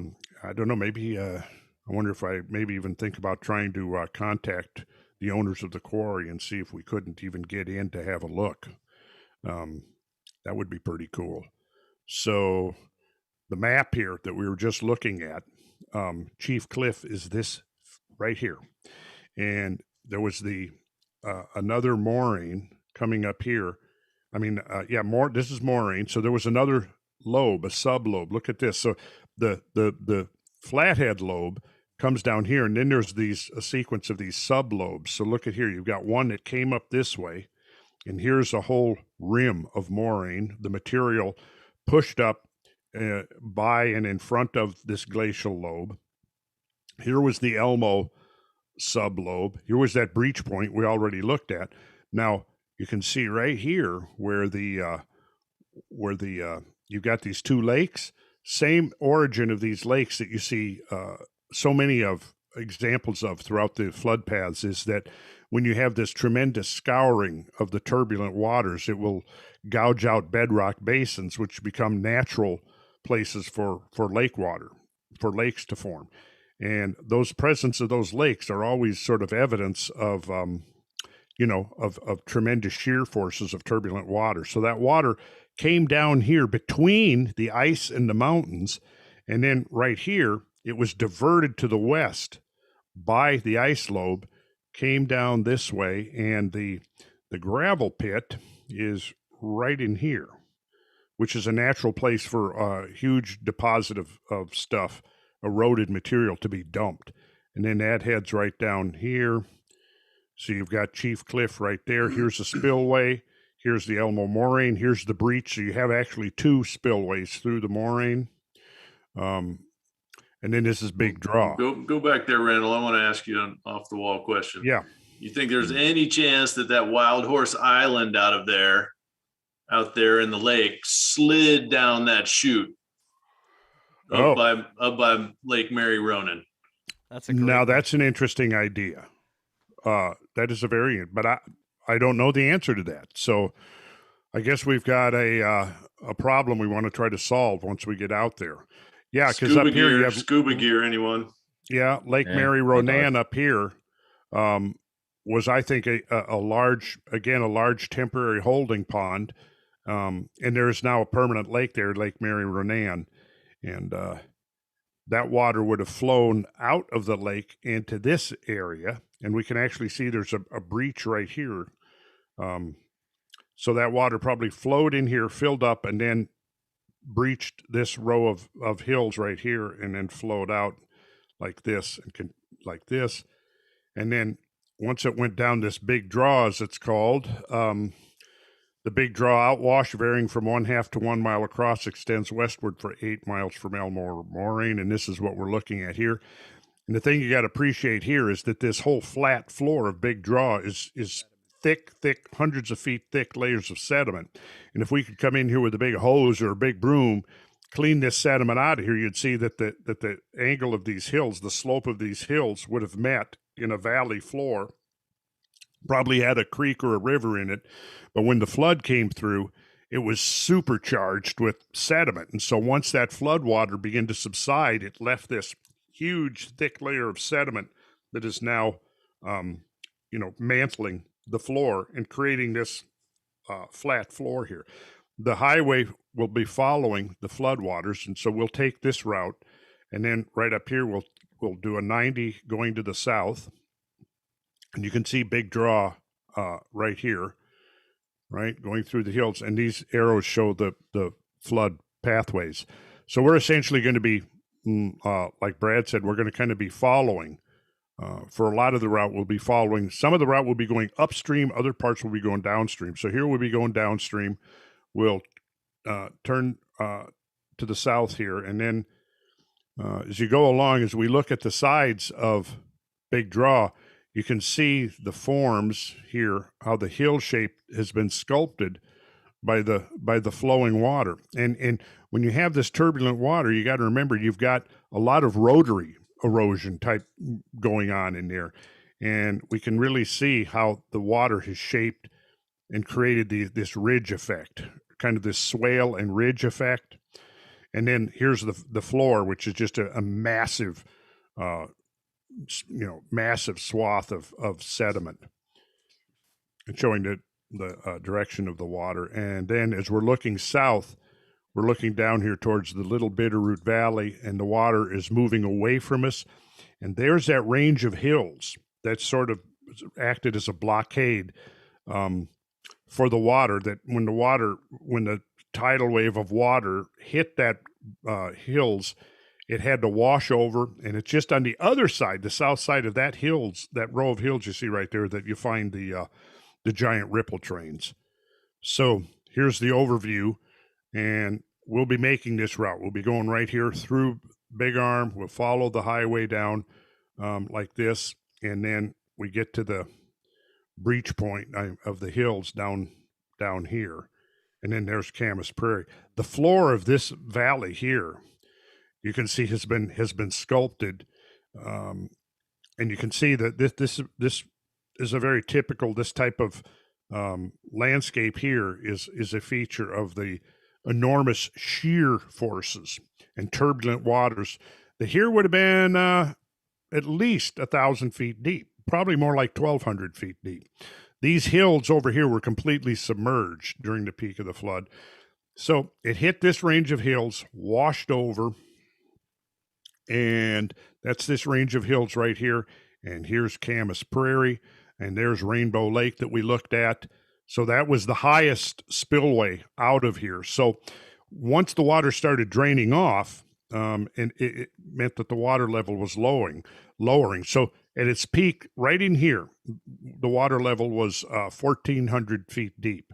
don't know, maybe I wonder if I maybe even think about trying to contact the owners of the quarry and see if we couldn't even get in to have a look. That would be pretty cool. So the map here that we were just looking at, Chief Cliff is this right here. And there was another moraine coming up here. I mean, this is moraine. So there was another lobe, a sublobe. Look at this. So the Flathead lobe comes down here, and then there's a sequence of these sublobes. So look at here, you've got one that came up this way, and here's a whole rim of moraine, the material pushed up by and in front of this glacial lobe. Here was the Elmo sublobe. Here was that breach point we already looked at. Now you can see right here where you've got these two lakes, same origin of these lakes that you see so many of examples of throughout the flood paths, is that when you have this tremendous scouring of the turbulent waters, it will gouge out bedrock basins, which become natural places for lake water, for lakes to form. And those presence of those lakes are always sort of evidence of, of tremendous shear forces of turbulent water. So that water came down here between the ice and the mountains. And then right here, it was diverted to the west by the ice lobe, came down this way. And the gravel pit is right in here, which is a natural place for a huge deposit of stuff, eroded material to be dumped. And then that heads right down here. So you've got Chief Cliff right there. Here's the spillway. Here's the Elmo moraine. Here's the breach. So you have actually two spillways through the moraine. And then this is Big Draw. Go back there, Randall. I want to ask you an off the wall question. Yeah. You think there's any chance that Wild Horse Island out there in the lake slid down that chute up by Lake Mary Ronan? That's an interesting idea. That is but I don't know the answer to that. So I guess we've got a problem we want to try to solve once we get out there. Yeah, because up here you have scuba gear. Anyone? Yeah, Lake Mary Ronan up here was, I think, a large temporary holding pond, and there is now a permanent lake there, Lake Mary Ronan, and that water would have flown out of the lake into this area, and we can actually see there's a breach right here. So that water probably flowed in here, filled up, and then breached this row of hills right here, and then flowed out like this and then once it went down this Big Draw, as it's called, the Big Draw outwash, varying from 1/2 to 1 mile across, extends westward for 8 miles from Elmo Moraine, and this is what we're looking at here. And the thing you got to appreciate here is that this whole flat floor of Big Draw is thick, hundreds of feet thick layers of sediment. And if we could come in here with a big hose or a big broom, clean this sediment out of here, you'd see that the angle of these hills, the slope of these hills would have met in a valley floor, probably had a creek or a river in it. But when the flood came through, it was supercharged with sediment. And so once that flood water began to subside, it left this huge thick layer of sediment that is now, mantling the floor and creating this flat floor here. The highway will be following the floodwaters, and so we'll take this route, and then right up here we'll do a 90 going to the south, and you can see Big Draw right here, right, going through the hills, and these arrows show the flood pathways. So we're essentially going to be, like Brad said, we're going to kind of be following. For a lot of the route, we'll be following. Some of the route will be going upstream. Other parts will be going downstream. So here we'll be going downstream. We'll turn to the south here. And then as you go along, as we look at the sides of Big Draw, you can see the forms here, how the hill shape has been sculpted by the flowing water. And when you have this turbulent water, you got to remember you've got a lot of rotary erosion type going on in there, and we can really see how the water has shaped and created this ridge effect, kind of this swale and ridge effect. And then here's the floor, which is just a massive massive swath of sediment, and showing the direction of the water. And then as we're looking south, we're looking down here towards the Little Bitterroot Valley, and the water is moving away from us. And there's that range of hills that sort of acted as a blockade for the water, that when the tidal wave of water hit that hills, it had to wash over, and it's just on the other side, the south side of that hills, that row of hills you see right there, that you find the giant ripple trains. So here's the overview, and we'll be making this route. We'll be going right here through Big Arm. We'll follow the highway down like this, and then we get to the breach point of the hills down here, and then there's Camas Prairie. The floor of this valley here, you can see has been sculpted, and you can see that this is a very typical, this type of landscape here is a feature of the enormous shear forces and turbulent waters that here would have been at least 1,000 feet deep, probably more like 1,200 feet deep. These hills over here were completely submerged during the peak of the flood. So it hit this range of hills, washed over, and that's this range of hills right here. And here's Camas Prairie, and there's Rainbow Lake that we looked at. So that was the highest spillway out of here. So once the water started draining off, and it meant that the water level was lowering. So at its peak, right in here, the water level was 1,400 feet deep.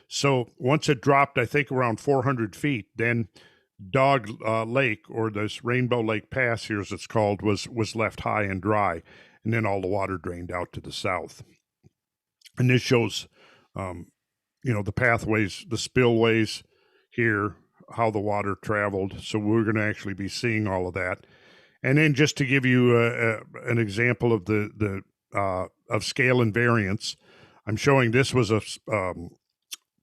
So once it dropped, I think around 400 feet, then Dog Lake, or this Rainbow Lake Pass here, as it's called, was left high and dry, and then all the water drained out to the south. And this shows, the pathways, the spillways here, how the water traveled. So we're going to actually be seeing all of that. And then just to give you an example of the of scale and variance, I'm showing this was a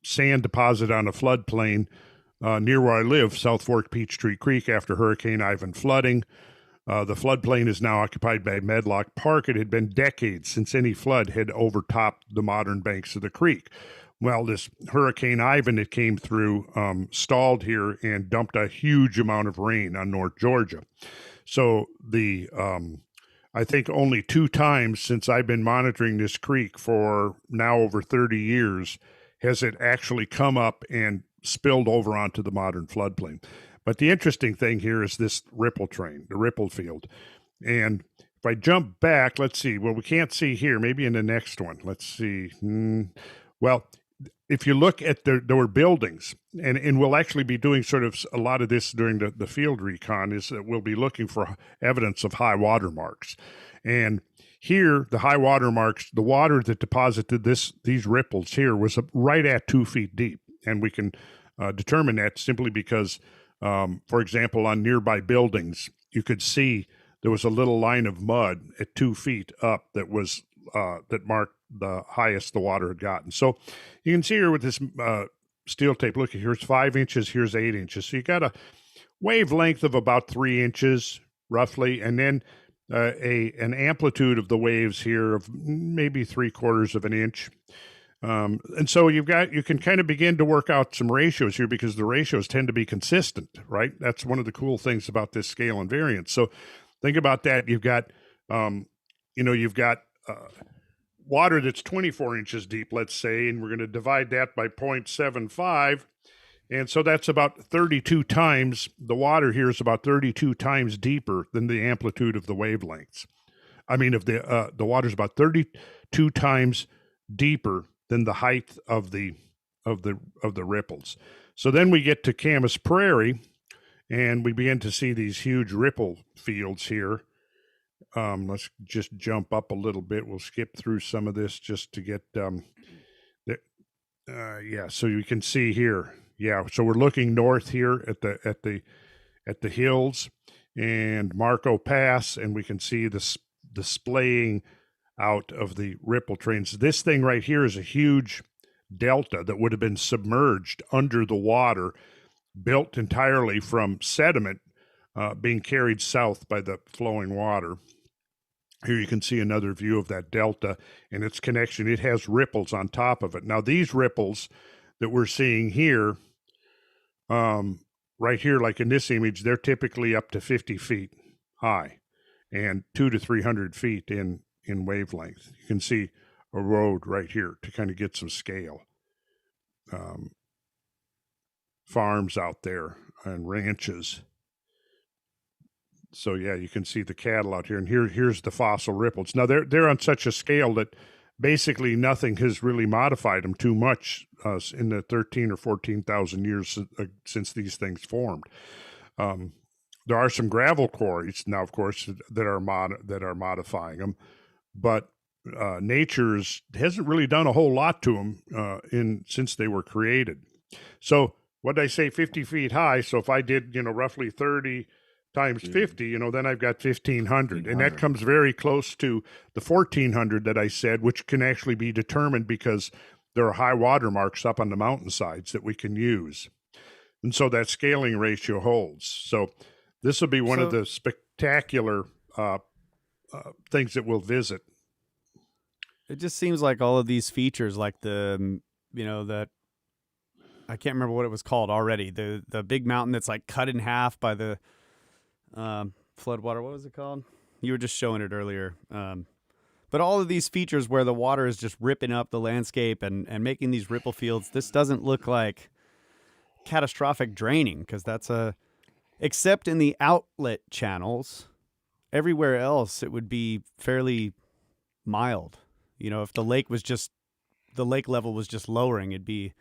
sand deposit on a floodplain near where I live, South Fork Peachtree Creek, after Hurricane Ivan flooding. The floodplain is now occupied by Medlock Park. It had been decades since any flood had overtopped the modern banks of the creek. Well, this Hurricane Ivan that came through stalled here and dumped a huge amount of rain on North Georgia. So I think only 2 times since I've been monitoring this creek for now over 30 years has it actually come up and spilled over onto the modern floodplain. But the interesting thing here is this ripple train, the ripple field. And if I jump back, let's see, well, we can't see here, maybe in the next one. Let's see. Well, if you look at there were buildings, and we'll actually be doing sort of a lot of this during the field recon, is that we'll be looking for evidence of high water marks. And here, the high water marks, the water that deposited these ripples here was right at 2 feet deep. And we can determine that simply because, for example, on nearby buildings, you could see there was a little line of mud at 2 feet up that was that marked the highest the water had gotten. So you can see here with this steel tape, look, here's 5 inches, here's 8 inches. So you got a wavelength of about 3 inches roughly, and then an amplitude of the waves here of maybe 3/4 of an inch. And so you can kind of begin to work out some ratios here because the ratios tend to be consistent, right? That's one of the cool things about this scale and variance. So think about that. You've got, water that's 24 inches deep, let's say, and we're going to divide that by 0.75. And so that's about 32 times, the water here is about 32 times deeper than the amplitude of the wavelengths. I mean, the water's about 32 times deeper than the height of the ripples. So then we get to Camas Prairie, and we begin to see these huge ripple fields here. Let's just jump up a little bit. We'll skip through some of this just to get so you can see here. Yeah, so we're looking north here at the hills and Marco Pass, and we can see the splaying out of the ripple trains. This thing right here is a huge delta that would have been submerged under the water, built entirely from sediment being carried south by the flowing water. Here you can see another view of that delta and its connection. It has ripples on top of it. Now, these ripples that we're seeing here, right here, like in this image, they're typically up to 50 feet high and 200 to 300 feet in wavelength. You can see a road right here to kind of get some scale. Farms out there and ranches. So yeah, you can see the cattle out here, and here's the fossil ripples. Now they're on such a scale that basically nothing has really modified them too much in the 13 or 14,000 years since these things formed. There are some gravel quarries now, of course, that are modifying them, but nature hasn't really done a whole lot to them since they were created. So what did I say, 50 feet high? So if I did, roughly 30 times 50, then I've got 1,500. And that comes very close to the 1,400 that I said, which can actually be determined because there are high water marks up on the mountainsides that we can use. And so that scaling ratio holds. So this will be one of the spectacular things that we'll visit. It just seems like all of these features, like that I can't remember what it was called already. The big mountain that's like cut in half by the floodwater. What was it called? You were just showing it earlier. But all of these features where the water is just ripping up the landscape and making these ripple fields, this doesn't look like catastrophic draining, because except in the outlet channels, everywhere else it would be fairly mild. If the lake level was just lowering, it'd be.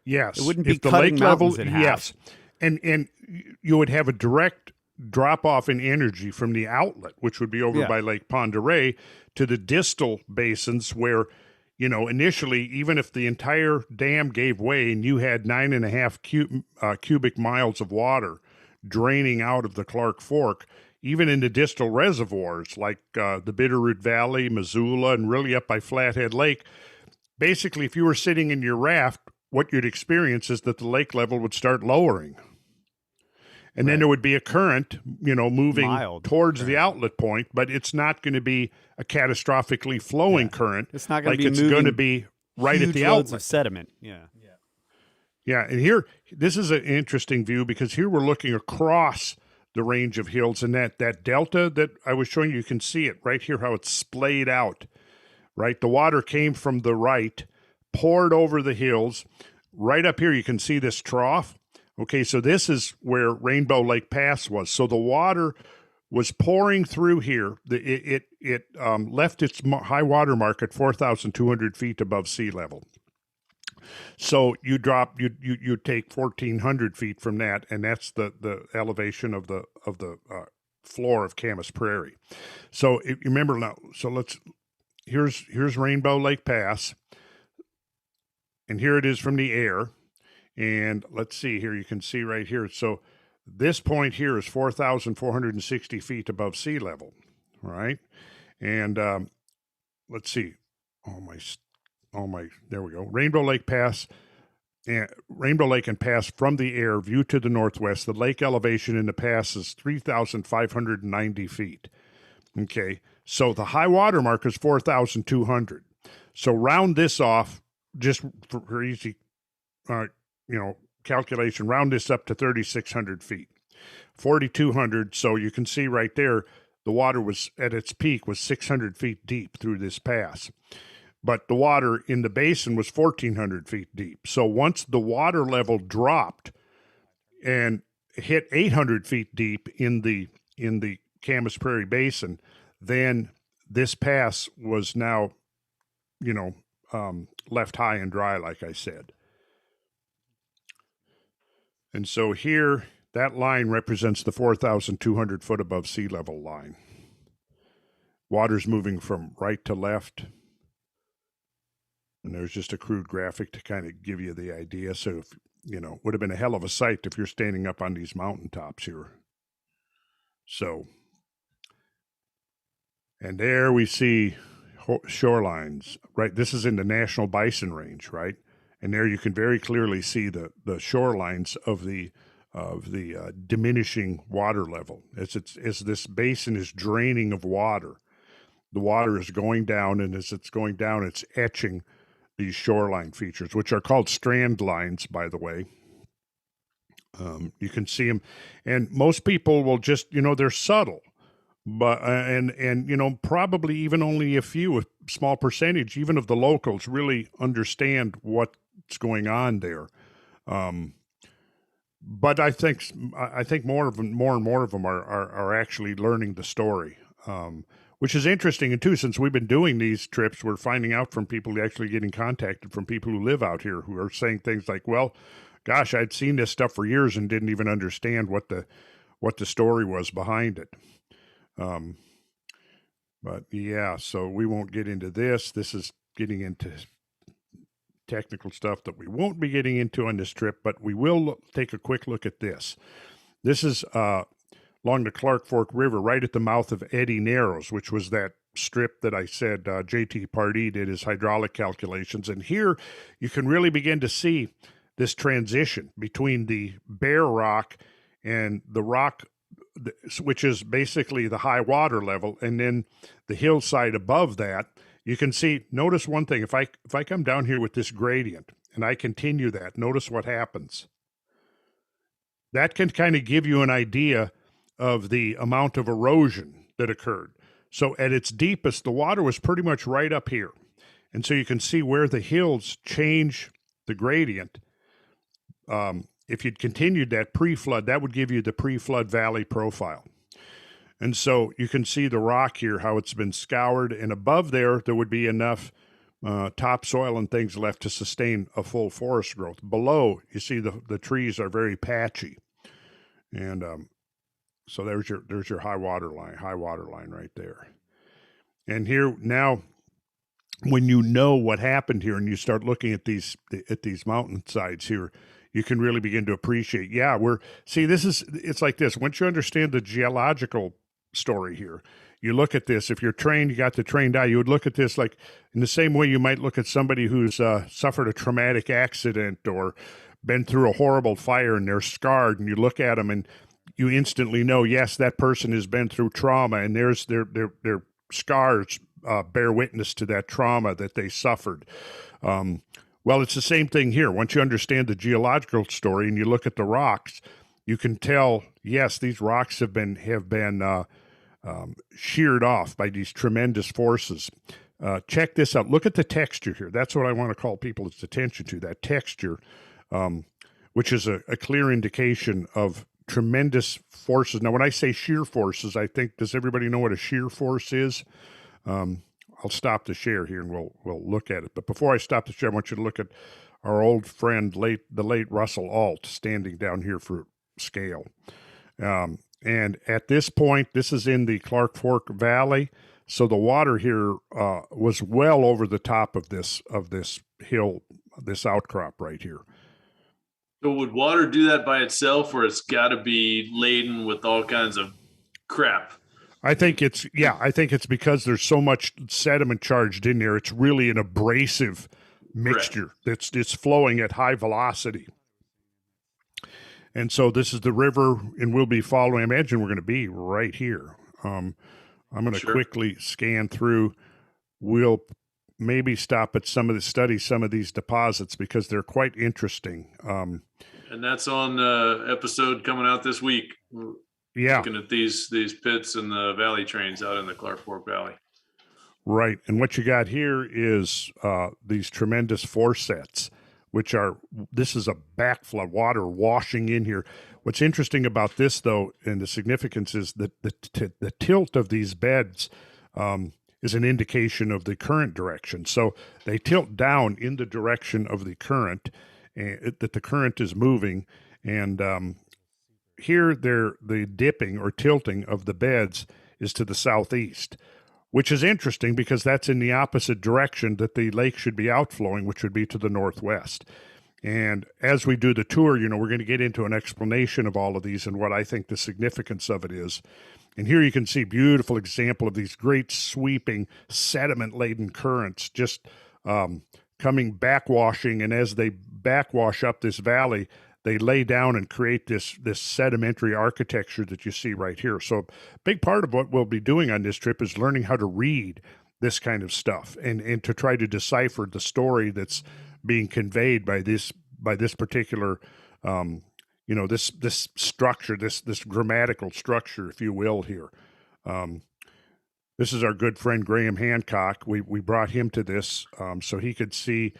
Yes. It wouldn't be if the cutting lake mountains level, in half. yes. And you would have a direct drop off in energy from the outlet, which would be over by Lake Pend Oreille, to the distal basins where, initially, even if the entire dam gave way and you had 9.5 cubic miles of water draining out of the Clark Fork, even in the distal reservoirs like the Bitterroot Valley, Missoula, and really up by Flathead Lake, basically, if you were sitting in your raft, what you'd experience is that the lake level would start lowering. And then there would be a current, moving towards the outlet point, but it's not going to be a catastrophically flowing current. It's not going to be moving. It's going to be right at the loads outlet. Of sediment. Yeah. And here, this is an interesting view because here we're looking across the range of hills, and that delta that I was showing you can see it right here, how it's splayed out, right? The water came from the right, poured over the hills. Right up here, you can see this trough. Okay, so this is where Rainbow Lake Pass was. So the water was pouring through here. It left its high water mark at 4,200 feet above sea level. So you take 1,400 feet from that, and that's the elevation of the floor of Camas Prairie. So if you remember now, so here's Rainbow Lake Pass, and here it is from the air. And let's see here, you can see right here. So this point here is 4,460 feet above sea level, right? And let's see. There we go. Rainbow Lake and Pass from the air, view to the northwest. The lake elevation in the pass is 3,590 feet. Okay, so the high water mark is 4,200. So round this off, just for easy, calculation, round this up to 3,600 feet, 4,200. So you can see right there, the water was at its peak was 600 feet deep through this pass. But the water in the basin was 1,400 feet deep. So once the water level dropped and hit 800 feet deep in the Camas Prairie Basin, then this pass was now, left high and dry, like I said. And so here, that line represents the 4,200 foot above sea level line. Water's moving from right to left. And there's just a crude graphic to kind of give you the idea. So, if, would have been a hell of a sight if you're standing up on these mountaintops here. So, and there we see shorelines, right? This is in the National Bison Range, right? And there you can very clearly see the shorelines of the diminishing water level as this basin is draining of water. The water is going down, and as it's going down, it's etching these shoreline features, which are called strand lines, by the way. You can see them, and most people will just, they're subtle, but and probably even only a small percentage, even of the locals, really understand what's going on there. but I think more and more of them are actually learning the story, which is interesting. And too, since we've been doing these trips, we're finding out from people actually getting contacted from people who live out here who are saying things like, "Well, gosh, I'd seen this stuff for years and didn't even understand what the story was behind it." But yeah, so we won't get into this. This is getting into technical stuff that we won't be getting into on this trip, but we will take a quick look at this. This is along the Clark Fork River, right at the mouth of Eddy Narrows, which was that strip that I said JT Pardee did his hydraulic calculations. And here you can really begin to see this transition between the bare rock and the rock, which is basically the high water level, and then the hillside above that. You can see, notice one thing, if I come down here with this gradient and I continue that, notice what happens. That can kind of give you an idea of the amount of erosion that occurred. So at its deepest, the water was pretty much right up here. And so you can see where the hills change the gradient. If you'd continued that pre-flood, that would give you the pre-flood valley profile. And so you can see the rock here, how it's been scoured, and above there would be enough topsoil and things left to sustain a full forest growth. Below, you see the trees are very patchy. And so there's your high water line right there. And here now, when you know what happened here and you start looking at these mountainsides here, you can really begin to appreciate, it's like this. Once you understand the geological story here, you look at this, if you're trained, you got the trained eye, you would look at this like in the same way you might look at somebody who's suffered a traumatic accident or been through a horrible fire and they're scarred, and you look at them and you instantly know, yes, that person has been through trauma, and their scars bear witness to that trauma that they suffered. Well, it's the same thing here. Once you understand the geological story and you look at the rocks, you can tell, yes, these rocks have been sheared off by these tremendous forces. Check this out. Look at the texture here. That's what I want to call people's attention to, that texture, which is a clear indication of tremendous forces. Now, when I say shear forces, I think, does everybody know what a shear force is? I'll stop the share here and we'll look at it. But before I stop the share, I want you to look at our old friend, the late Russell Alt, standing down here for scale. And at this point, this is in the Clark Fork Valley. So the water here was well over the top of this hill, this outcrop right here. So would water do that by itself, or it's got to be laden with all kinds of crap? I think it's because there's so much sediment charged in there. It's really an abrasive mixture that's flowing at high velocity. And so this is the river, and we'll be following. I imagine we're going to be right here. I'm going to quickly scan through. We'll maybe stop at some of these deposits because they're quite interesting. And that's on episode coming out this week. Yeah. Looking at these pits and the valley trains out in the Clark Fork Valley. Right. And what you got here is these tremendous foresets, this is a backflood, water washing in here. What's interesting about this, though, and the significance is that the tilt of these beds is an indication of the current direction. So they tilt down in the direction of the current, that the current is moving. And here, the dipping or tilting of the beds is to the southeast, which is interesting because that's in the opposite direction that the lake should be outflowing, which would be to the northwest. And as we do the tour, we're going to get into an explanation of all of these and what I think the significance of it is. And here you can see a beautiful example of these great sweeping sediment-laden currents just coming backwashing. And as they backwash up this valley, they lay down and create this sedimentary architecture that you see right here. So a big part of what we'll be doing on this trip is learning how to read this kind of stuff and to try to decipher the story that's being conveyed by this particular, this structure, this grammatical structure, if you will, here. This is our good friend Graham Hancock. We brought him to this so he could see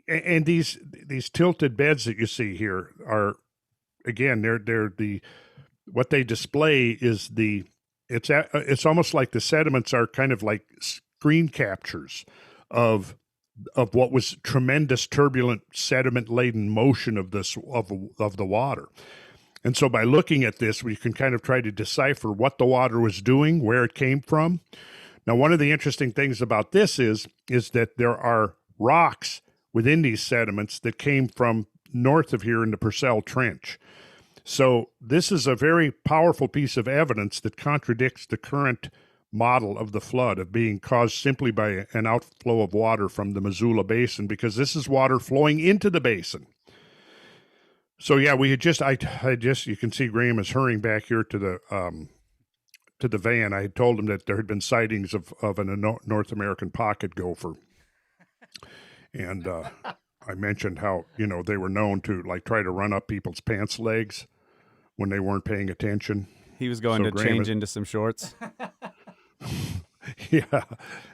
and these tilted beds that you see here are, again, they're what they display is it's almost like the sediments are kind of like screen captures of what was tremendous turbulent sediment laden motion of the water. And so by looking at this, we can kind of try to decipher what the water was doing, where it came from. Now, one of the interesting things about this is that there are rocks within these sediments that came from north of here in the Purcell Trench. So this is a very powerful piece of evidence that contradicts the current model of the flood of being caused simply by an outflow of water from the Missoula Basin, because this is water flowing into the basin. So yeah, I just you can see Graham is hurrying back here to the van. I had told him that there had been sightings of a North American pocket gopher, and I mentioned how they were known to like try to run up people's pants legs when they weren't paying attention. He was going to change into some shorts. Yeah,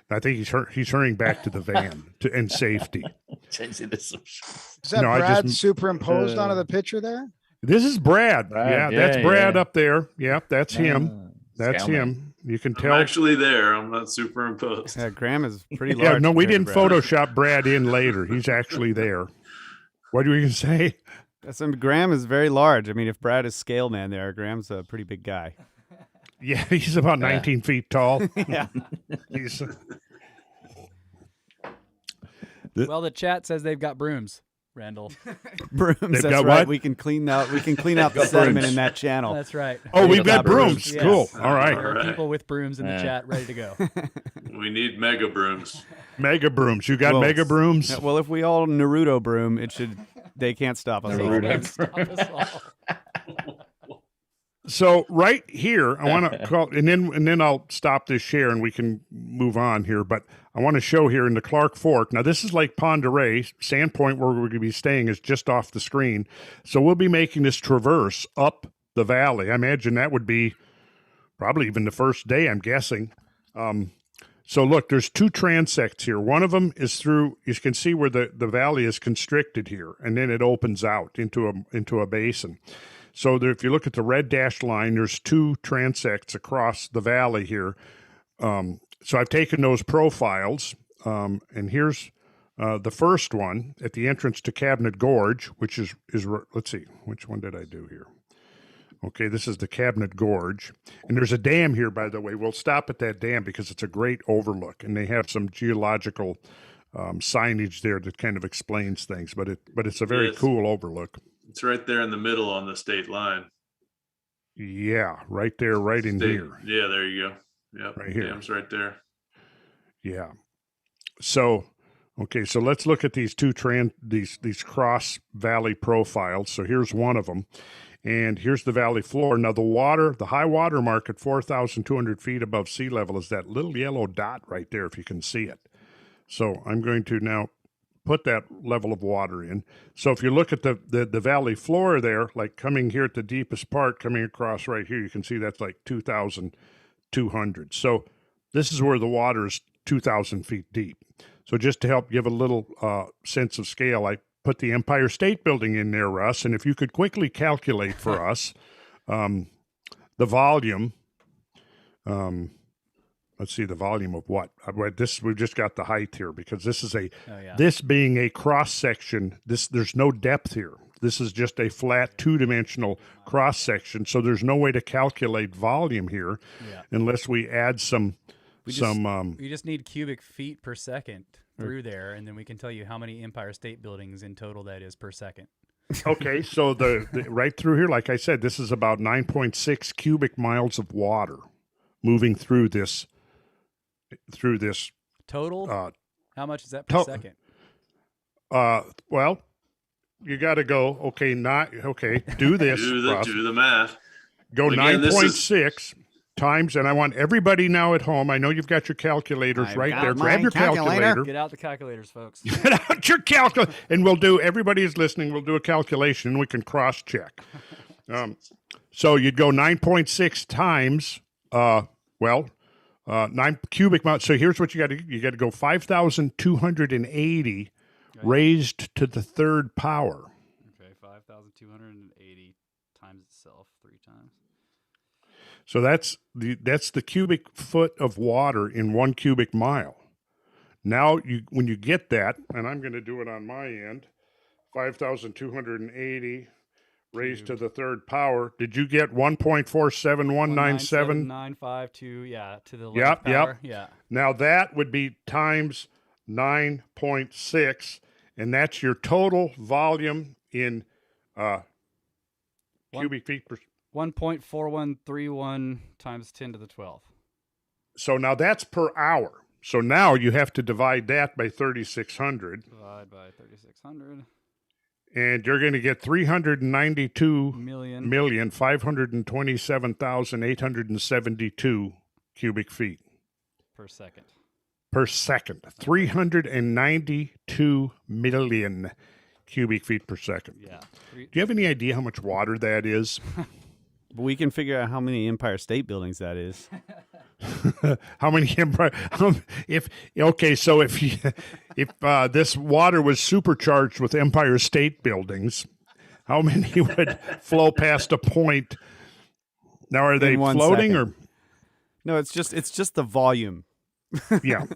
I think he's hurrying back to the van in safety. Change into some. Is that Brad superimposed onto the picture there? This is Brad. Yeah, that's Brad up there. Yeah, that's him. That's Scalman. him. You can tell. I'm actually there. I'm not superimposed. Yeah, Graham is pretty large. Yeah, no, we didn't compared to Brad. Photoshop Brad in later. He's actually there. What were you going to say? Graham is very large. I mean, if Brad is scale man there, Graham's a pretty big guy. Yeah, he's about 19 feet tall. Yeah. Well, the chat says they've got brooms, Randall. Brooms. They've That's got right. what? We can clean out the sediment in that channel. That's right. Oh, we've got brooms. Yes. Cool. All right. There are people with brooms in the chat ready to go. We need mega brooms. Mega brooms. You got mega brooms? Yeah, well, if we all Naruto broom, they can't stop us. Can't stop us all. So right here, I want to call, and then I'll stop this share and we can move on here. But I want to show here in the Clark Fork. Now this is Lake Pend Oreille. Sandpoint, where we're going to be staying, is just off the screen. So we'll be making this traverse up the valley. I imagine that would be probably even the first day, I'm guessing. So look, there's two transects here. One of them is through, you can see where the valley is constricted here, and then it opens out into a basin. So there, if you look at the red dashed line, there's two transects across the valley here. So I've taken those profiles, and here's the first one at the entrance to Cabinet Gorge, which is let's see, which one did I do here? Okay, this is the Cabinet Gorge. And there's a dam here, by the way. We'll stop at that dam because it's a great overlook, and they have some geological signage there that kind of explains things, but it's a very cool overlook. It's right there in the middle on the state line. Yeah, right there, right in here. Yeah, there you go. Yep, right here. Dam's right there. Yeah. So, okay, so let's look at these two these cross valley profiles. So here's one of them, and here's the valley floor. Now the high water mark at 4,200 feet above sea level is that little yellow dot right there, if you can see it. So I'm going to now put that level of water in. So if you look at the valley floor there, like coming here at the deepest part, coming across right here, you can see that's like 2,200. So this is where the water is 2,000 feet deep. So just to help give a little sense of scale, I put the Empire State Building in there, Russ, and if you could quickly calculate for us the volume, let's see, the volume of what? We've just got the height here because this is this being a cross section. There's no depth here. This is just a flat two-dimensional cross section. So there's no way to calculate volume here unless we add some. You just need cubic feet per second through there, and then we can tell you how many Empire State Buildings in total that is per second. Okay, so the right through here, like I said, this is about 9.6 cubic miles of water moving through this. Total? How much is that per second? Well, you got to go. Okay, do this. do the math. Go 9.6 times, and I want everybody now at home. I know you've got your calculators right there. Grab your calculator. Get out the calculators, folks. Get out your calculator, and everybody is listening. We'll do a calculation, and we can cross check. So you'd go 9.6 times. 9 cubic miles. So here's what you got to do. You got to go 5,280 raised to the third power. Okay, 5,280 times itself 3 times. So that's the cubic foot of water in 1 cubic mile. Now, when you get that, and I'm going to do it on my end, 5,280 raised to the third power. Did you get 1.47197? 952, yeah, to the 11th power. Yeah. Now that would be times 9.6, and that's your total volume in cubic feet per. 1.4131 times 10 to the 12th. So now that's per hour. So now you have to divide that by 3,600. Divide by 3,600. And you're going to get 392,527,872 cubic feet. Per second. Per second. 392 million cubic feet per second. Yeah. Do you have any idea how much water that is? We can figure out how many Empire State Buildings that is. How many Empire? If this water was supercharged with Empire State Buildings, how many would flow past a point? Now, are they floating or? No, it's just the volume. Yeah,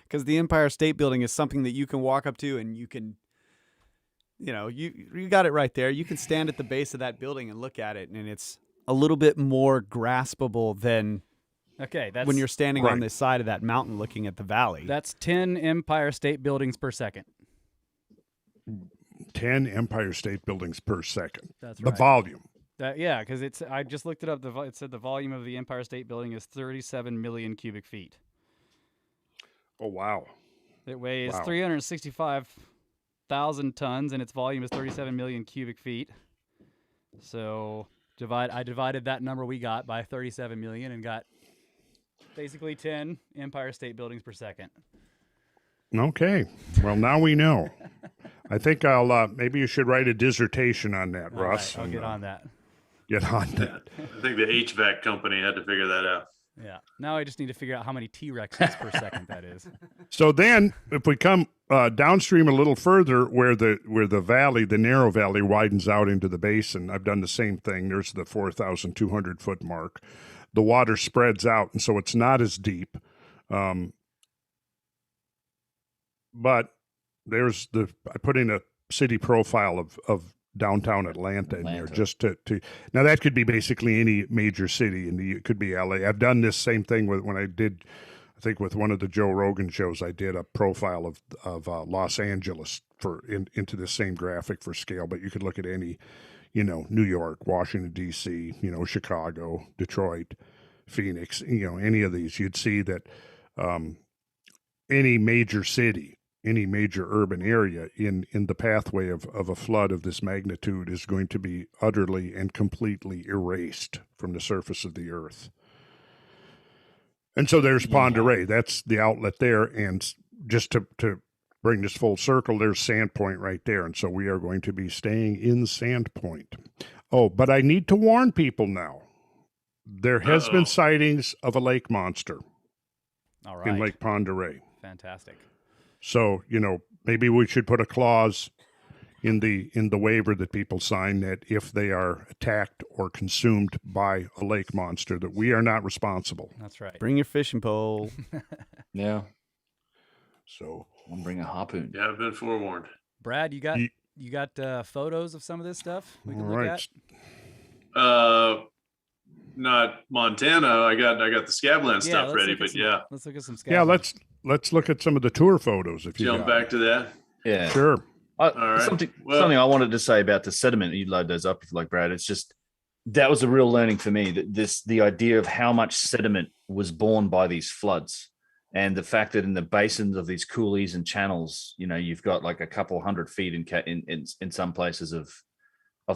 because the Empire State Building is something that you can walk up to and you can. You got it right there. You can stand at the base of that building and look at it, and it's a little bit more graspable than that's when you're standing on the side of that mountain looking at the valley. That's 10 Empire State Buildings per second. 10 Empire State Buildings per second. That's right. The volume. Because I just looked it up. It said the volume of the Empire State Building is 37 million cubic feet. Oh, wow. It weighs 365,000 tons, and its volume is 37 million cubic feet. So I divided that number we got by 37 million and got basically 10 Empire State Buildings per second. Okay. Well, now we know. I think I'll maybe you should write a dissertation on that, All Russ. Right, I'll get on that. Get on that. I think the HVAC company had to figure that out. Yeah. Now I just need to figure out how many T-Rexes per second that is. So then, if we come downstream a little further, where the valley, the narrow valley, widens out into the basin, I've done the same thing. There's the 4,200 foot mark. The water spreads out, and so it's not as deep. But there's I put in a city profile of downtown Atlanta in there just to now that could be basically any major city, and it could be LA. I've done this same thing when I did, I think with one of the Joe Rogan shows, I did a profile of Los Angeles into the same graphic for scale, but you could look at any, New York, Washington D.C., Chicago, Detroit, Phoenix, any of these, you'd see that any major city, any major urban area in the pathway of a flood of this magnitude is going to be utterly and completely erased from the surface of the earth. And so there's Pend Oreille. That's the outlet there. And just to bring this full circle, there's Sandpoint right there. And so we are going to be staying in Sandpoint. Oh, but I need to warn people now. There has been sightings of a lake monster in Lake Pend Oreille. Fantastic. So, maybe we should put a clause in the waiver that people sign that if they are attacked or consumed by a lake monster, that we are not responsible. That's right. Bring your fishing pole. Yeah. So I'll bring a harpoon. Yeah, I've been forewarned. Brad, you got photos of some of this stuff we can look at? Not Montana. I got the Scablands stuff ready, but let's look at some Scablands. Yeah, let's look at some of the tour photos if you jump back to that. Yeah, sure. All right. Something I wanted to say about the sediment. You load those up if you like, Brad. It's just that was a real learning for me. The idea of how much sediment was borne by these floods, and the fact that in the basins of these coulees and channels, you've got like a couple 100 feet in some places of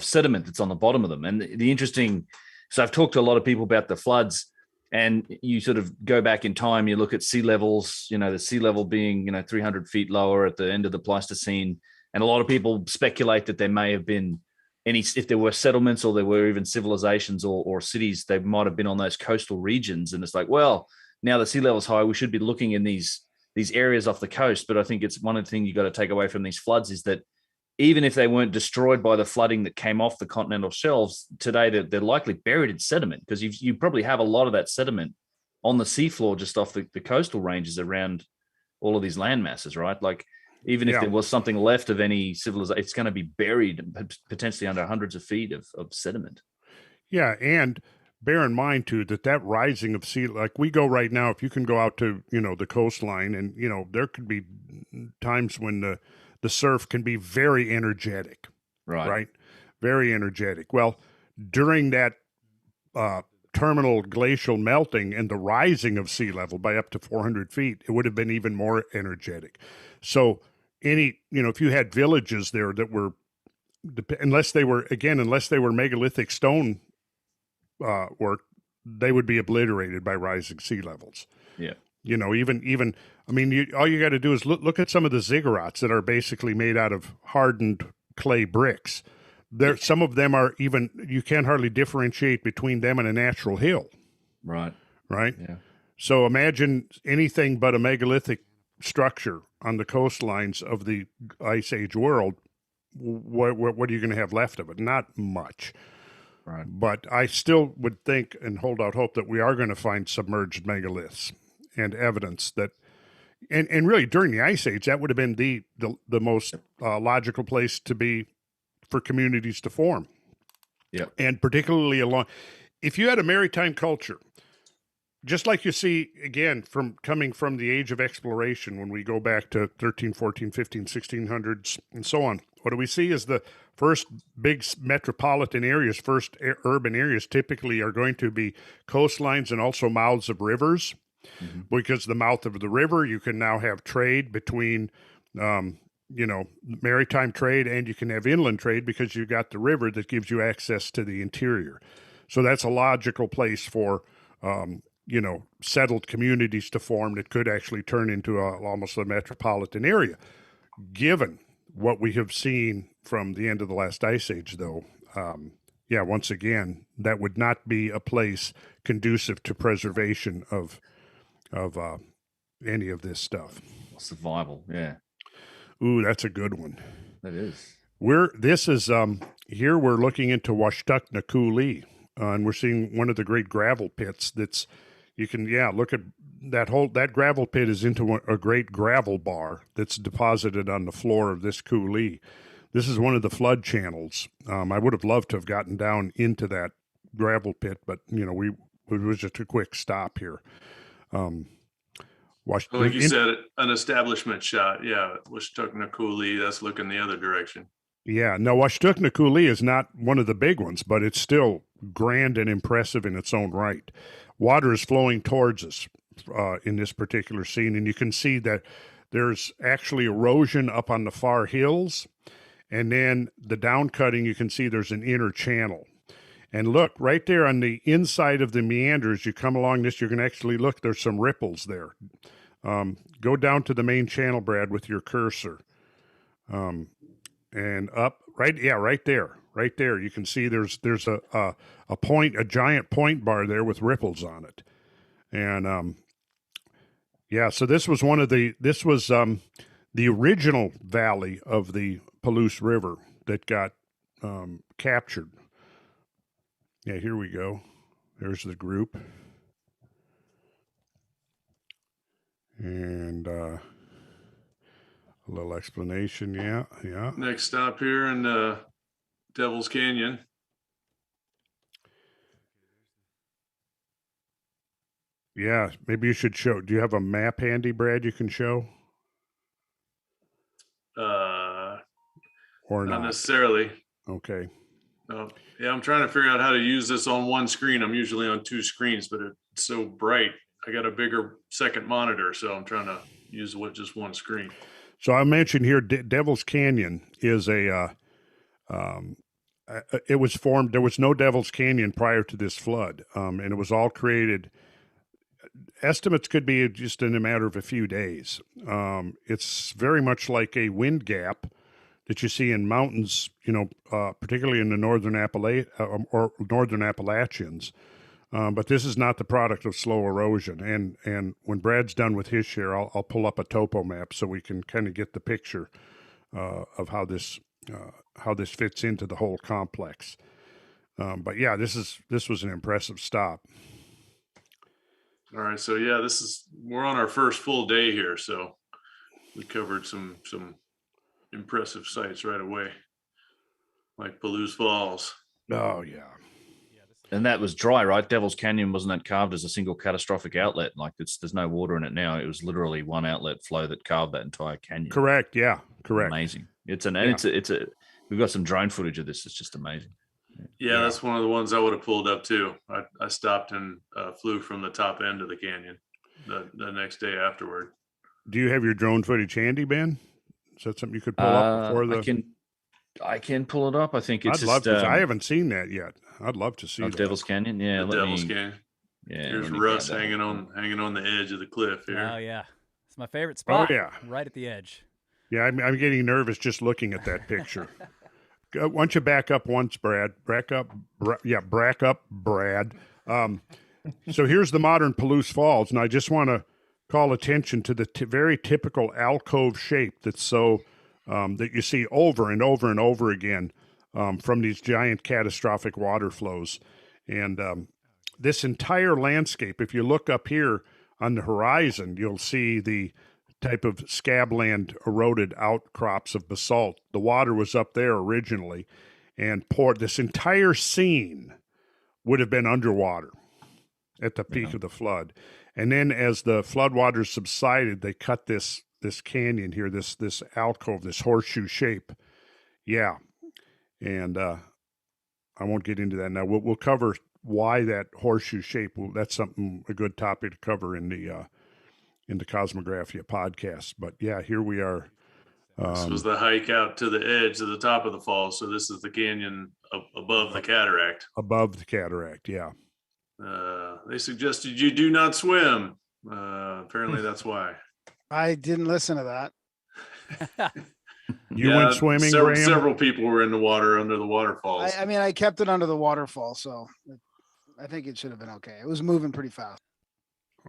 sediment that's on the bottom of them. And the interesting. So I've talked to a lot of people about the floods, and you sort of go back in time, you look at sea levels, the sea level being, 300 feet lower at the end of the Pleistocene. And a lot of people speculate that there may have been if there were settlements or there were even civilizations or cities, they might have been on those coastal regions. And it's like, well, now the sea level's high, we should be looking in these these areas off the coast. But I think it's one of the things you got to take away from these floods is that even if they weren't destroyed by the flooding that came off the continental shelves today, they're likely buried in sediment, because you probably have a lot of that sediment on the seafloor just off the coastal ranges around all of these land masses, right? Like, even if there was something left of any civilization, it's going to be buried potentially under hundreds of feet of sediment. Yeah, and bear in mind too that rising of sea, like we go right now, if you can go out to the coastline, and there could be times when the surf can be very energetic, right? Very energetic. Well, during that terminal glacial melting and the rising of sea level by up to 400 feet, it would have been even more energetic. So if you had villages there that were, unless they were megalithic stone work, they would be obliterated by rising sea levels. Yeah. All you got to do is look at some of the ziggurats that are basically made out of hardened clay bricks. Some of them are you can't hardly differentiate between them and a natural hill. Right. Yeah. So imagine anything but a megalithic structure on the coastlines of the Ice Age world. What are you going to have left of it? Not much. Right. But I still would think and hold out hope that we are going to find submerged megaliths and evidence that, and really during the Ice Age, that would have been the most logical place to be for communities to form. Yeah. And particularly if you had a maritime culture, just like you see, again, coming from the age of exploration, when we go back to 13, 14, 15, 1600s, and so on, what do we see is the first big metropolitan areas, first urban areas typically are going to be coastlines and also mouths of rivers, because the mouth of the river, you can now have trade between, maritime trade, and you can have inland trade because you've got the river that gives you access to the interior. So that's a logical place for settled communities to form that could actually turn into almost a metropolitan area. Given what we have seen from the end of the last Ice Age, though, once again, that would not be a place conducive to preservation of any of this stuff. Survival, yeah. Ooh, that's a good one. That is. Here we're looking into Washtuck Coulee, and we're seeing one of the great gravel pits that's. You can, look at that gravel pit is into a great gravel bar that's deposited on the floor of this coulee. This is one of the flood channels. I would have loved to have gotten down into that gravel pit, but it was just a quick stop here. Like you said, an establishment shot. Yeah, Washtuck Coulee, that's looking the other direction. Yeah, no, Washtuck Coulee is not one of the big ones, but it's still grand and impressive in its own right. Water is flowing towards us in this particular scene, and you can see that there's actually erosion up on the far hills, and then the downcutting, you can see there's an inner channel. And look, right there on the inside of the meanders, you come along this, you can actually look, there's some ripples there. Go down to the main channel, Brad, with your cursor. And up, right there. Right there, you can see there's a giant point bar there with ripples on it, and so this was the original valley of the Palouse River that got captured. Yeah, here we go. There's the group, and a little explanation. Yeah. Next stop here in Devil's Canyon. Yeah, maybe you should show. Do you have a map handy, Brad, you can show? Or not necessarily. Okay. Yeah, I'm trying to figure out how to use this on one screen. I'm usually on two screens, but it's so bright. I got a bigger second monitor, so I'm trying to use just one screen. So I mentioned here, Devil's Canyon is it was formed. There was no Devil's Canyon prior to this flood, and it was all created. Estimates could be just in a matter of a few days. It's very much like a wind gap that you see in mountains, particularly in the northern Appalachians. But this is not the product of slow erosion. And when Brad's done with his share, I'll pull up a topo map so we can kind of get the picture of how this fits into the whole complex. But yeah, this was an impressive stop. All right, so yeah, we're on our first full day here, so we covered some impressive sites right away, like Palouse Falls. Oh yeah. And that was dry, right? Devil's Canyon wasn't that carved as a single catastrophic outlet? Like there's no water in it now. It was literally one outlet flow that carved that entire canyon. Correct. Yeah. Correct. Amazing. We've got some drone footage of this. It's just amazing. Yeah, that's one of the ones I would have pulled up too. I stopped and flew from the top end of the canyon the next day afterward. Do you have your drone footage handy, Ben? Is that something you could pull up before the? I can pull it up. I think it's. I'd love to. I haven't seen that yet. I'd love to see that. Devil's Canyon. Yeah, Devil's Canyon. Yeah, here's Russ hanging on the edge of the cliff here. Oh yeah, it's my favorite spot. Oh yeah, right at the edge. Yeah, I'm getting nervous just looking at that picture. Why don't you back up once, Brad? Back up, Brad. So here's the modern Palouse Falls, and I just want to call attention to the very typical alcove shape that's so that you see over and over and over again from these giant catastrophic water flows. And this entire landscape, if you look up here on the horizon, you'll see the type of scabland eroded outcrops of basalt. The water was up there originally and poured. This entire scene would have been underwater at the peak of the flood. And then as the floodwaters subsided, they cut this canyon here, this alcove, this horseshoe shape. Yeah. And I won't get into that now. We'll cover why that horseshoe shape. That's a good topic to cover in the Kosmographia podcast. But yeah, here we are. This was the hike out to the edge of the top of the falls. So this is the canyon above the cataract. Above the cataract, yeah. They suggested you do not swim. Apparently that's why. I didn't listen to that. You went swimming, Graham? Several people were in the water under the waterfalls. I mean, I kept it under the waterfall, so I think it should have been okay. It was moving pretty fast.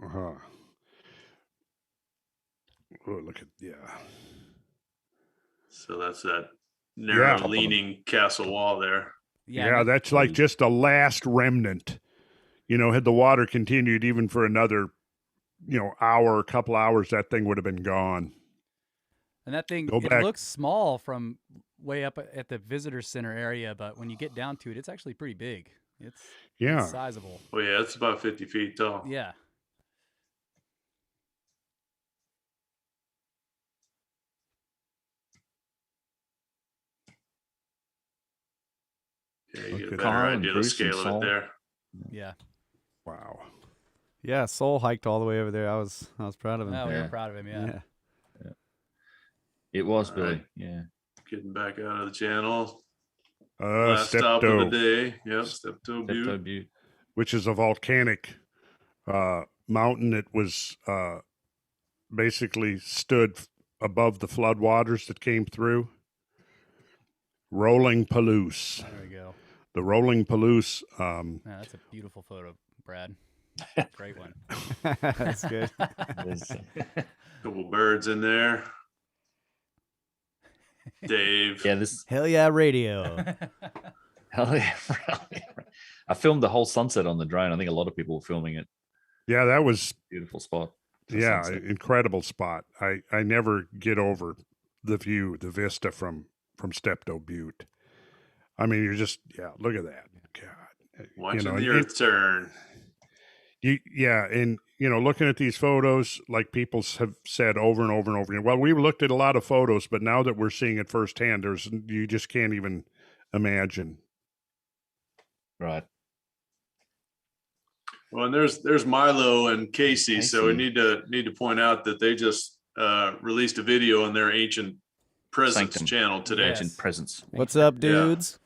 Uh-huh. Oh, look at, So that's that narrow leaning castle wall there. Yeah, that's like just a last remnant. Had the water continued even for another, hour, a couple hours, that thing would have been gone. And that thing, it looks small from way up at the visitor center area, but when you get down to it, it's actually pretty big. It's sizable. Oh yeah, it's about 50 feet tall. Yeah. Yeah, you get a better idea of the scale of it there. Yeah. Wow. Yeah, Sol hiked all the way over there. I was proud of him. Oh, we were proud of him. Yeah. It was Billy. Yeah. Getting back out of the channel. Last stop of the day. Yep, Steppe Butte. Which is a volcanic mountain that was basically stood above the floodwaters that came through. Rolling Palouse. There we go. The Rolling Palouse. That's a beautiful photo, Brad. Great one. That's good. Couple birds in there. Dave. Yeah, Hell yeah, radio. Hell yeah. I filmed the whole sunset on the drone. I think a lot of people were filming it. Yeah, that was beautiful spot. Yeah, incredible spot. I never get over the view, the vista from Steppe Butte. I mean, you're just look at that. God. Watching the earth turn. And looking at these photos, like people have said over and over and over again. Well, we looked at a lot of photos, but now that we're seeing it firsthand, you just can't even imagine. Right. Well, and there's Milo and Casey. So we need to point out that they just released a video on their Ancient Presence channel today. Ancient Presence. What's up, dudes?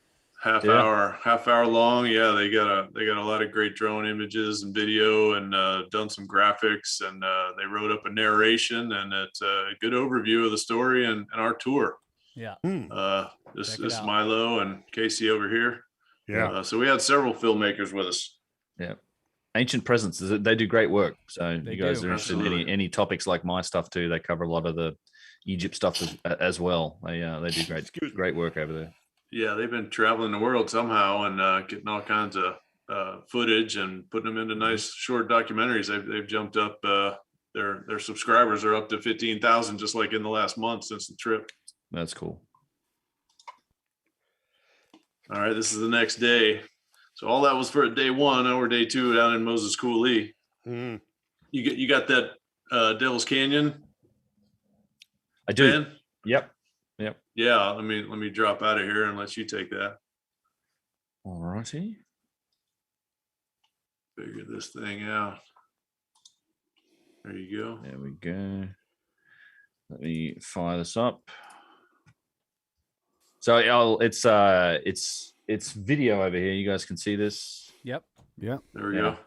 Half hour long. Yeah, they got a lot of great drone images and video, and done some graphics, and they wrote up a narration, and it's a good overview of the story and our tour. Yeah. This is Milo and Casey over here. Yeah. So we had several filmmakers with us. Yeah. Ancient Presence. They do great work. So They you guys do. are interested in Absolutely. any topics like my stuff too. They cover a lot of the Egypt stuff as well. They do great work over there. Yeah, they've been traveling the world somehow and getting all kinds of footage and putting them into nice short documentaries. They've jumped up. Their subscribers are up to 15,000 just like in the last month since the trip. That's cool. All right, this is the next day. So all that was for day one. Now we're day two down in Moses Coulee. Mm. You got that Devil's Canyon, I do. Ben? Yep. Yeah, let me drop out of here and let you take that. All righty. Figure this thing out. There you go. There we go. Let me fire this up. So it's video over here. You guys can see this. Yep. Yeah. There we Yeah. go.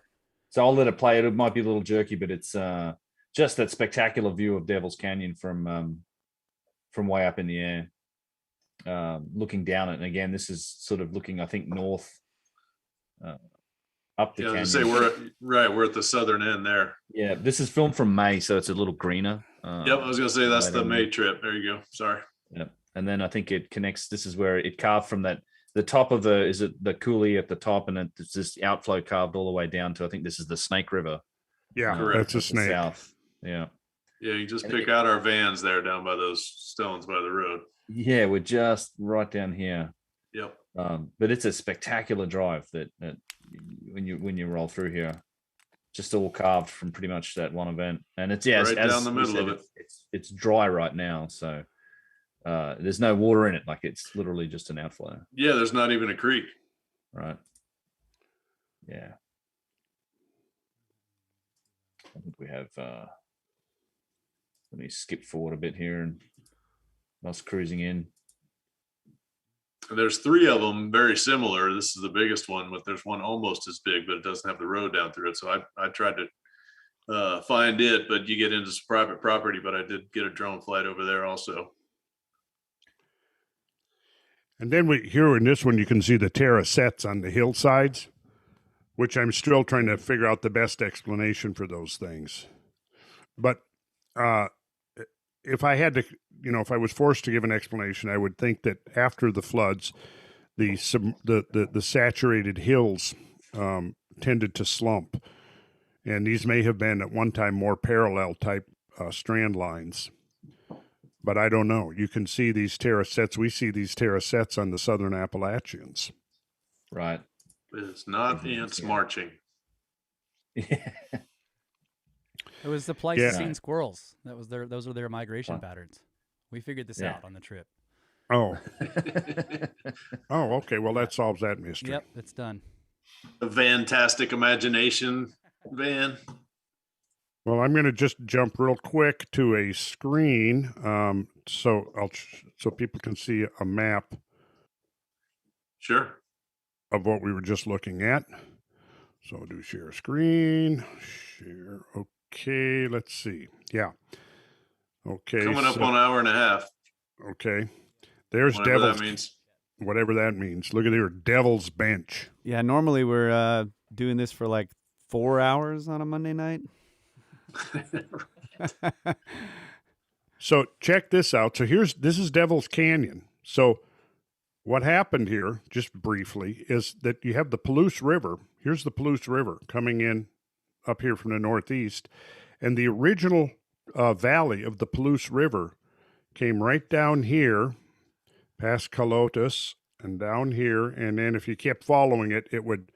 So I'll let it play. It might be a little jerky, but it's just that spectacular view of Devil's Canyon from way up in the air, looking down it. And again, this is sort of looking, I think, north up the Yeah, I canyon. was gonna say we're at the southern end there. Yeah, this is filmed from May, so it's a little greener. Yep, I was gonna say that's right the on May there. trip. There you go. Sorry. Yep. And then I think it connects. This is where it carved from the top of the coulee at the top, and it's this outflow carved all the way down to, I think this is the Snake River. Yeah, Correct. that's a at the snake. South. Yeah. Yeah, you just And pick out our vans there down by those stones by the road. Yeah, we're just right down here. Yep. But it's a spectacular drive that when you roll through here, just all carved from pretty much that one event. And it's Right as down the we middle said, of it. It's dry right now, so there's no water in it. Like, it's literally just an outflow, Yeah, there's not even a creek. right? Yeah. I think we have let me skip forward a bit here and us cruising in. There's three of them very similar. This is the biggest one, but there's one almost as big, but it doesn't have the road down through it. So I tried to find it, but you get into some private property, but I did get a drone flight over there also. And then here in this one, you can see the terracets on the hillsides, which I'm still trying to figure out the best explanation for those things. But if I had to, if I was forced to give an explanation, I would think that after the floods, the saturated hills tended to slump, and these may have been at one time more parallel type strand lines. But I don't know. You can see these terracets. We see these terracets on the southern Appalachians. Right. It's not Mhm, ants yeah. marching. Yeah. It was the Pleistocene squirrels. Those were their migration Wow. patterns. We figured this Yeah. out on the trip. Oh, okay. Well, that solves that mystery. Yep, it's done. Oh. A fantastic imagination van. Well, I'm going to just jump real quick to a screen, so people can see a map Sure. of what we were just looking at. So I'll do share screen, share. Okay, let's see. Yeah. Okay. Coming up on an hour and a half. Okay. There's Whatever Devil's, that means. whatever that means. Look at there, Devil's Bench. Yeah, normally we're doing this for like 4 hours on a Monday night. So check this out. So this is Devil's Canyon. So what happened here, just briefly, is that you have the Palouse River. Here's the Palouse River coming in up here from the northeast. And the original valley of the Palouse River came right down here, past Calotas, and down here. And then if you kept following it, it would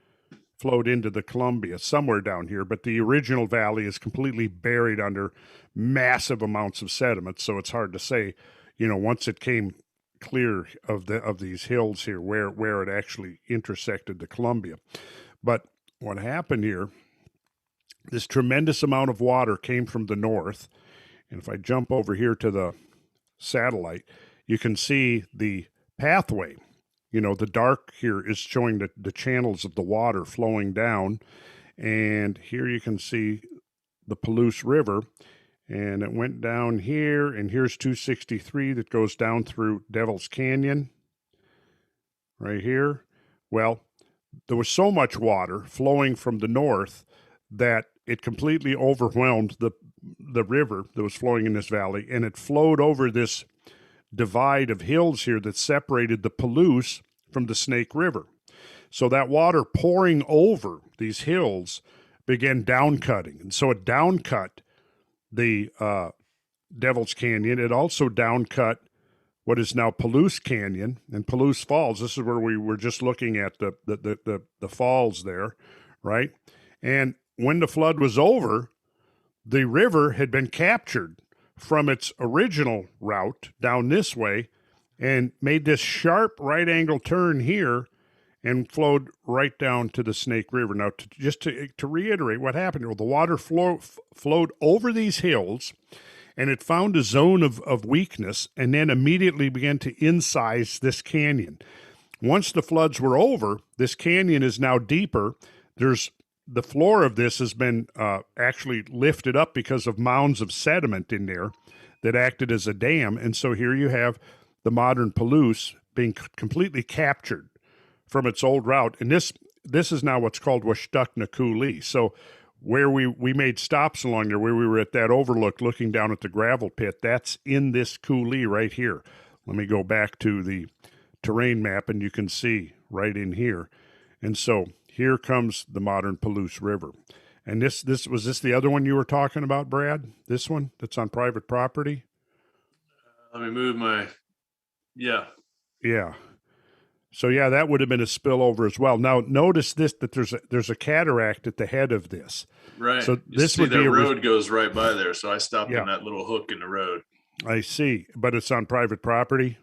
float into the Columbia, somewhere down here. But the original valley is completely buried under massive amounts of sediment. So it's hard to say, once it came clear of these hills here, where it actually intersected the Columbia. But what happened here, this tremendous amount of water came from the north. And if I jump over here to the satellite, you can see the pathway. The dark here is showing the channels of the water flowing down. And here you can see the Palouse River. And it went down here, and here's 263 that goes down through Devil's Canyon right here. Well, there was so much water flowing from the north that it completely overwhelmed the river that was flowing in this valley, and it flowed over this divide of hills here that separated the Palouse from the Snake River. So that water pouring over these hills began downcutting, and so it downcut the Devil's Canyon. It also downcut what is now Palouse Canyon and Palouse Falls. This is where we were just looking at the falls there, right? And when the flood was over, the river had been captured from its original route down this way and made this sharp right angle turn here and flowed right down to the Snake River. Now, to reiterate what happened, well, the water flowed over these hills, and it found a zone of weakness and then immediately began to incise this canyon. Once the floods were over, this canyon is now deeper. The floor of this has been actually lifted up because of mounds of sediment in there that acted as a dam. And so here you have the modern Palouse being completely captured from its old route. And this is now what's called Washtutna Coulee. So where we made stops along there, where we were at that overlook looking down at the gravel pit, that's in this coulee right here. Let me go back to the terrain map, and you can see right in here. And so here comes the modern Palouse River. And was this the other one you were talking about, Brad? This one that's on private property? Let me move yeah. Yeah. So yeah, that would have been a spillover as well. Now notice this, that there's a cataract at the head of this. Right. So you this see would be the road goes right by there. So I stopped in that little hook in the road. I see. But it's on private property?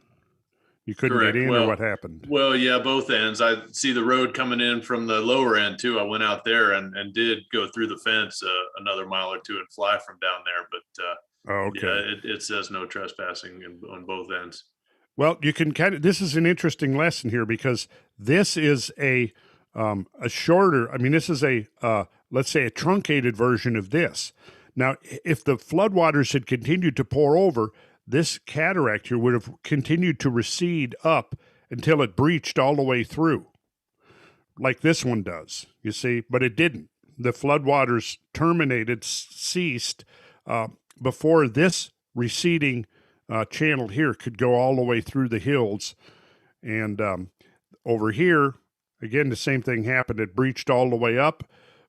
You couldn't Correct. get in, Well, or what happened? Well, yeah, both ends. I see the road coming in from the lower end too. I went out there and did go through the fence another mile or two and fly from down there. But okay. Yeah, it says no trespassing on both ends. Well, you can this is an interesting lesson here, because this is a shorter, this is let's say a truncated version of this. Now, if the floodwaters had continued to pour over, this cataract here would have continued to recede up until it breached all the way through, like this one does, you see, but it didn't. The floodwaters ceased before this receding channel here could go all the way through the hills. And over here, again, the same thing happened. It breached all the way up,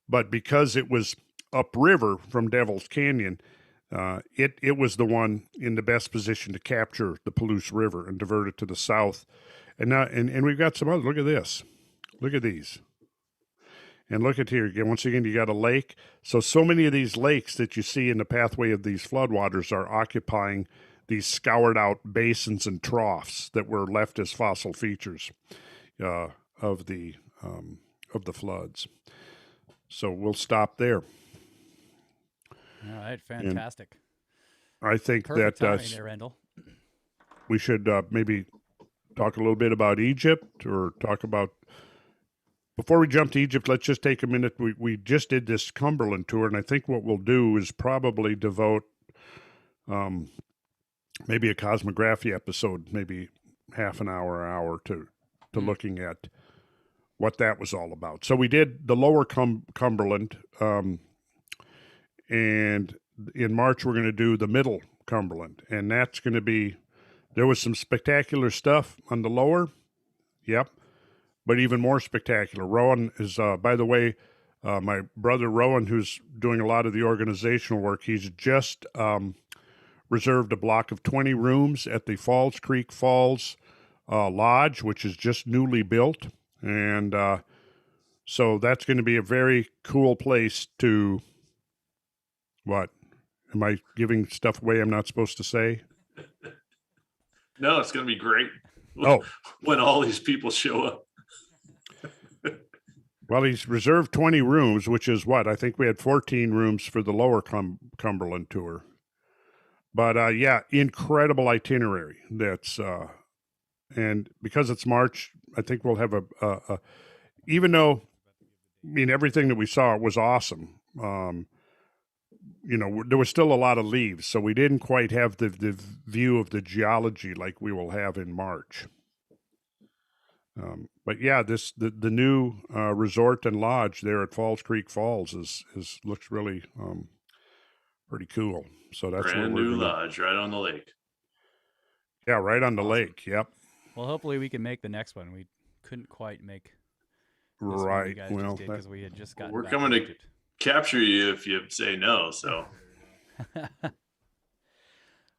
but because it was upriver from Devil's Canyon, it was the one in the best position to capture the Palouse River and divert it to the south. And now, and we've got some other. Look at this. Look at these. And look at here again. Once again, you got a lake. So many of these lakes that you see in the pathway of these floodwaters are occupying these scoured out basins and troughs that were left as fossil features of the floods. So we'll stop there. All right, fantastic. And I think Perfect that timing there, Randall. we should maybe talk a little bit about Egypt, or talk about, before we jump to Egypt, let's just take a minute. We just did this Cumberland tour, and I think what we'll do is probably devote maybe a Kosmographia episode, maybe half an hour to looking at what that was all about. So we did the lower Cumberland, and in March we're going to do the middle Cumberland, and that's going to be, there was some spectacular stuff on the lower, yep, but even more spectacular. Rowan is, by the way, my brother Rowan, who's doing a lot of the organizational work, he's just reserved a block of 20 rooms at the Falls Creek Falls Lodge, which is just newly built. And so that's going to be a very cool place to, what? Am I giving stuff away I'm not supposed to say? No, it's going to be great. Oh. When all these people show up. Well, he's reserved 20 rooms, which is what? I think we had 14 rooms for the lower Cumberland tour. But yeah, incredible itinerary. That's and because it's March, I think we'll have a even though, everything that we saw was awesome. There was still a lot of leaves, so we didn't quite have the view of the geology like we will have in March. But yeah, the new resort and lodge there at Falls Creek Falls is looks really pretty cool. So that's Brand where we're new gonna, lodge right on the lake. yeah, right on the Awesome. lake. Yep. Well, hopefully we can make the next one. We couldn't quite make this one you Right. guys Well, just did because we had just gotten We're back coming from to Egypt. capture you if you say no. So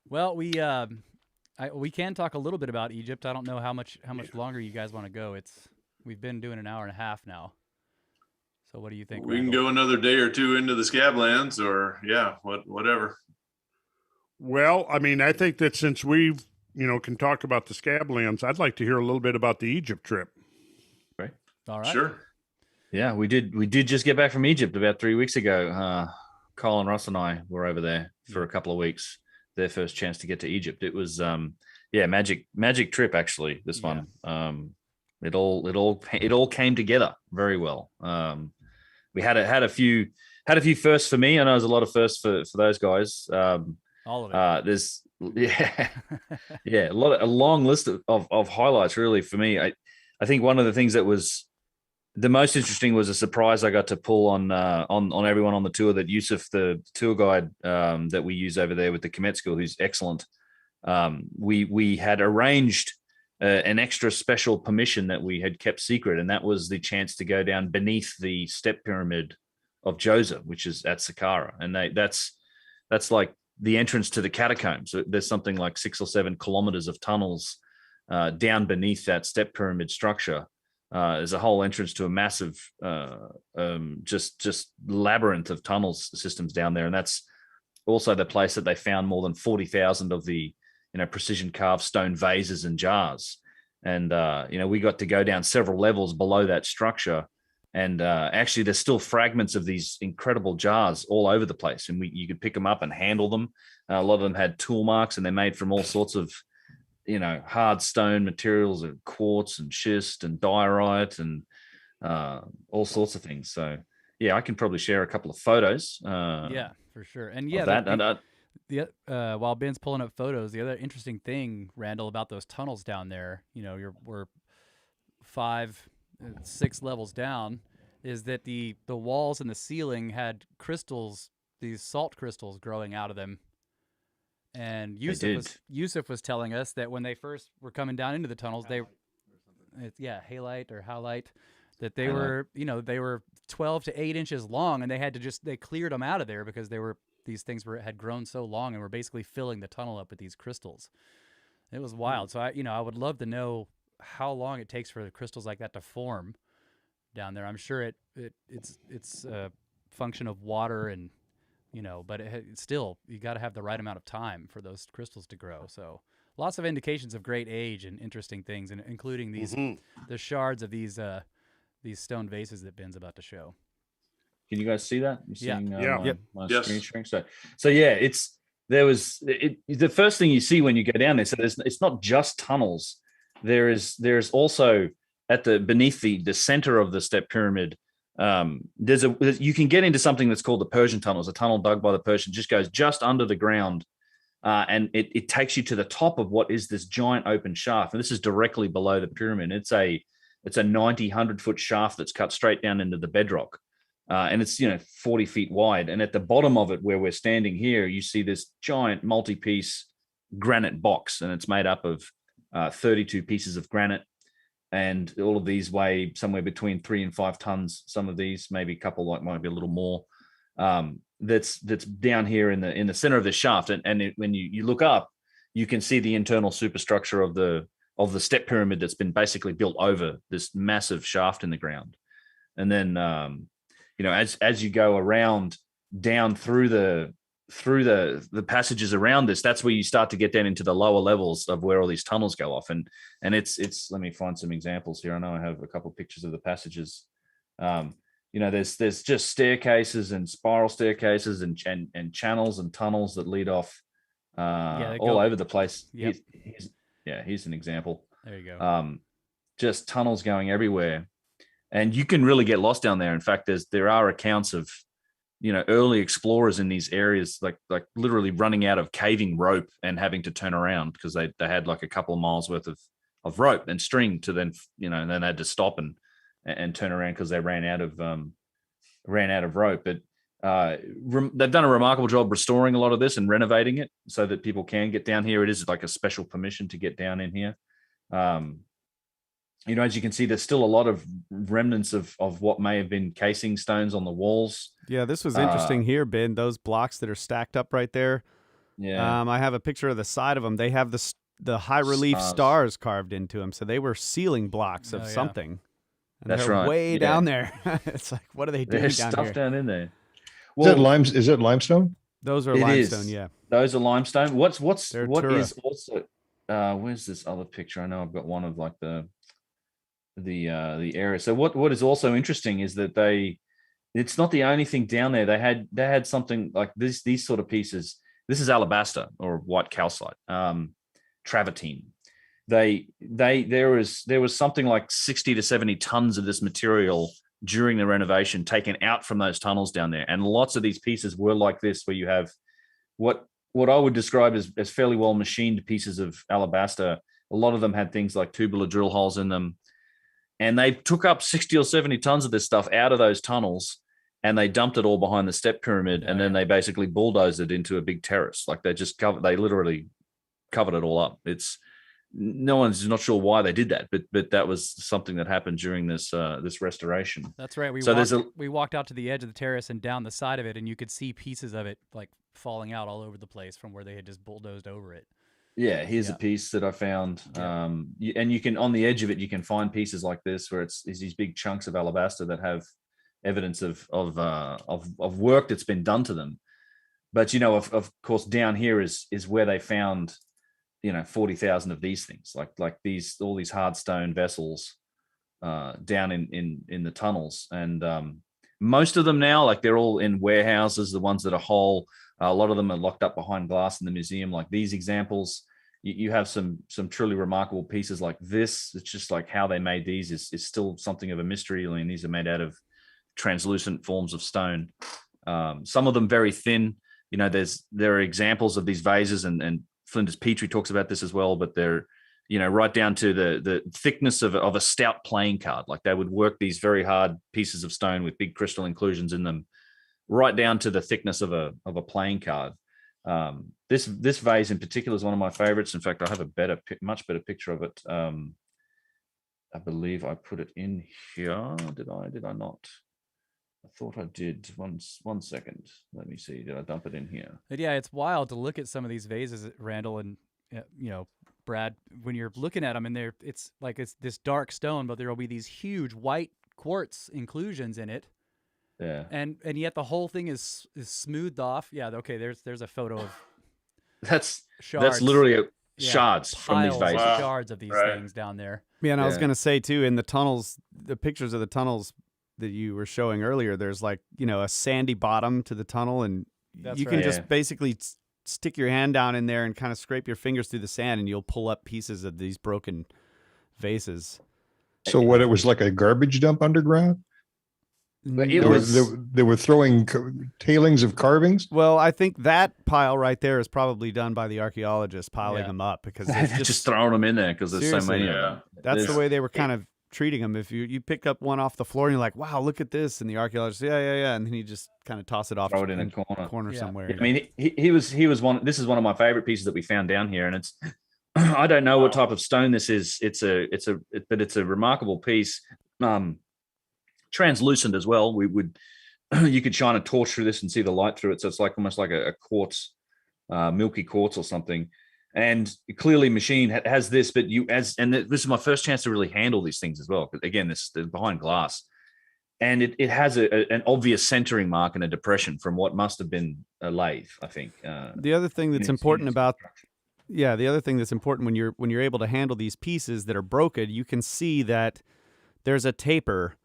Well, we can talk a little bit about Egypt. I don't know how much longer you guys want to go. We've been doing an hour and a half now. So what do you think? we can Randall? go another day or two into the Scablands, or whatever. well, I mean, I think that since we've can talk about the Scablands, I'd like to hear a little bit about the Egypt trip. All right. Sure. Yeah, we did just get back from Egypt about 3 weeks ago. Kyle and Russ and I were over there for a couple of weeks. Their first chance to get to Egypt. It was magic trip actually. This one. It all came together very well. We had a few firsts for me. I know there's a lot of firsts for those guys. All of it. There's a long list of highlights really for me. I think one of the things that was the most interesting was a surprise I got to pull on everyone on the tour, that Yusuf, the tour guide that we use over there with the Komet School, who's excellent. We had arranged an extra special permission that we had kept secret, and that was the chance to go down beneath the Steppe Pyramid of Djoser, which is at Saqqara, and that's like the entrance to the catacombs. So there's something like 6 or 7 kilometers of tunnels down beneath that Steppe Pyramid structure. There's a whole entrance to a massive just labyrinth of tunnels systems down there, and that's also the place that they found more than 40,000 of the precision carved stone vases and jars. And we got to go down several levels below that structure, and actually there's still fragments of these incredible jars all over the place, and you could pick them up and handle them. A lot of them had tool marks, and they're made from all sorts of hard stone materials, and quartz and schist and diorite and all sorts of things. So yeah, I can probably share a couple of photos. Yeah, for sure. And yeah, while Ben's pulling up photos, the other interesting thing, Randall, about those tunnels down there, we're 5, 6 levels down, is that the walls and the ceiling had crystals, these salt crystals growing out of them. And Yusuf was telling us that when they first were coming down into the tunnels, halite or halite, that they were 12 to 8 inches long, and they cleared them out of there because these things had grown so long and were basically filling the tunnel up with these crystals. It was wild. So I would love to know how long it takes for the crystals like that to form down there. I'm sure it's a function of water and but it's still, you got to have the right amount of time for those crystals to grow. So lots of indications of great age and interesting things, and including these the shards of these stone vases that Ben's about to show. Can you guys see that? Yeah. My screen shrink. So yeah, the first thing you see when you go down there. So it's not just tunnels. There's also beneath the center of the Steppe Pyramid. You can get into something that's called the Persian tunnels. A tunnel dug by the Persians just goes just under the ground, and it takes you to the top of what is this giant open shaft. And this is directly below the pyramid. It's a 90-100 foot shaft that's cut straight down into the bedrock, and it's 40 feet wide. And at the bottom of it, where we're standing here, you see this giant multi-piece granite box, and it's made up of 32 pieces of granite. And all of these weigh somewhere between 3 and 5 tons. Some of these, maybe a couple, might be a little more. That's down here in the center of the shaft. And when you look up, you can see the internal superstructure of the Steppe Pyramid that's been basically built over this massive shaft in the ground. And then, as you go around down through the passages around this, that's where you start to get down into the lower levels of where all these tunnels go off. And it's let me find some examples here. I know I have a couple of pictures of the passages. There's just staircases and spiral staircases and channels and tunnels that lead off all over the place. Yep. Here's an example. There you go. Just tunnels going everywhere, and you can really get lost down there. In fact, there are accounts of early explorers in these areas, like literally running out of caving rope and having to turn around because they had like a couple of miles worth of rope and string to then, and then they had to stop and turn around because they ran out of rope. But they've done a remarkable job restoring a lot of this and renovating it so that people can get down here. It is like a special permission to get down in here. As you can see, there's still a lot of remnants of what may have been casing stones on the walls. Yeah, this was interesting here, Ben. Those blocks that are stacked up right there. Yeah. I have a picture of the side of them. They have the high relief stars carved into them, so they were ceiling blocks of something. And That's they're right. way down there. It's like, what are they doing There's down stuff here? down in there. Is it limestone? Those are limestone. Yeah. Those are limestone. What Tura. is also where's this other picture? I know I've got one of like the area. So what is also interesting is that it's not the only thing down there. They had something like these sort of pieces. This is alabaster or white calcite, travertine. There was something like 60 to 70 tons of this material during the renovation taken out from those tunnels down there, and lots of these pieces were like this, where you have what I would describe as fairly well machined pieces of alabaster. A lot of them had things like tubular drill holes in them. And they took up 60 or 70 tons of this stuff out of those tunnels, and they dumped it all behind the Steppe Pyramid. And then they basically bulldozed it into a big terrace. Like they literally covered it all up. No one's not sure why they did that, but that was something that happened during this restoration. That's right. We walked out to the edge of the terrace and down the side of it, and you could see pieces of it like falling out all over the place from where they had just bulldozed over it. Yeah, here's a piece that I found. Yeah. And you can, on the edge of it, you can find pieces like this where it's these big chunks of alabaster that have evidence of work that's been done to them. But of course, down here is where they found 40,000 of these things, like all these hard stone vessels down in the tunnels, and most of them now, like, they're all in warehouses. The ones that are whole, a lot of them are locked up behind glass in the museum. Like these examples, you have some truly remarkable pieces like this. It's just like how they made these is still something of a mystery. I mean, these are made out of translucent forms of stone. Some of them very thin. There are examples of these vases, and Flinders Petrie talks about this as well, but they're, right down to the thickness of a stout playing card. Like they would work these very hard pieces of stone with big crystal inclusions in them, right down to the thickness of a playing card. This vase in particular is one of my favorites. In fact, I have a much better picture of it. I believe I put it in here. Did I not? I thought I did. One second. Let me see. Did I dump it in here? But yeah, it's wild to look at some of these vases, Randall and Brad. When you're looking at them, and it's this dark stone, but there will be these huge white quartz inclusions in it. Yeah. And yet the whole thing is smoothed off. Yeah. Okay. There's a photo of that's shards. That's literally shards from these vases. Shards of these things down there. Yeah, and I was gonna say too, in the tunnels, the pictures of the tunnels that you were showing earlier, there's like a sandy bottom to the tunnel, and you can just basically stick your hand down in there and kind of scrape your fingers through the sand, and you'll pull up pieces of these broken vases. So it was like a garbage dump underground? But they were throwing tailings of carvings. Well, I think that pile right there is probably done by the archaeologists piling them up, because they're just throwing them in there because there's so many of them. That's the way they were kind of treating them. If you pick up one off the floor and you're like, wow, look at this, and the archaeologist, yeah, and then you just kind of toss it off, throw it in a corner somewhere. Yeah, I mean, he was one. This is one of my favorite pieces that we found down here, and it's I don't know what type of stone this is. But it's a remarkable piece. Translucent as well. You could shine a torch through this and see the light through it. So it's like almost like a quartz, milky quartz or something. And clearly machine has this, but this is my first chance to really handle these things as well. Again, they're behind glass, and it has an obvious centering mark and a depression from what must have been a lathe, I think. The other thing that's important when you're able to handle these pieces that are broken, you can see that there's a taper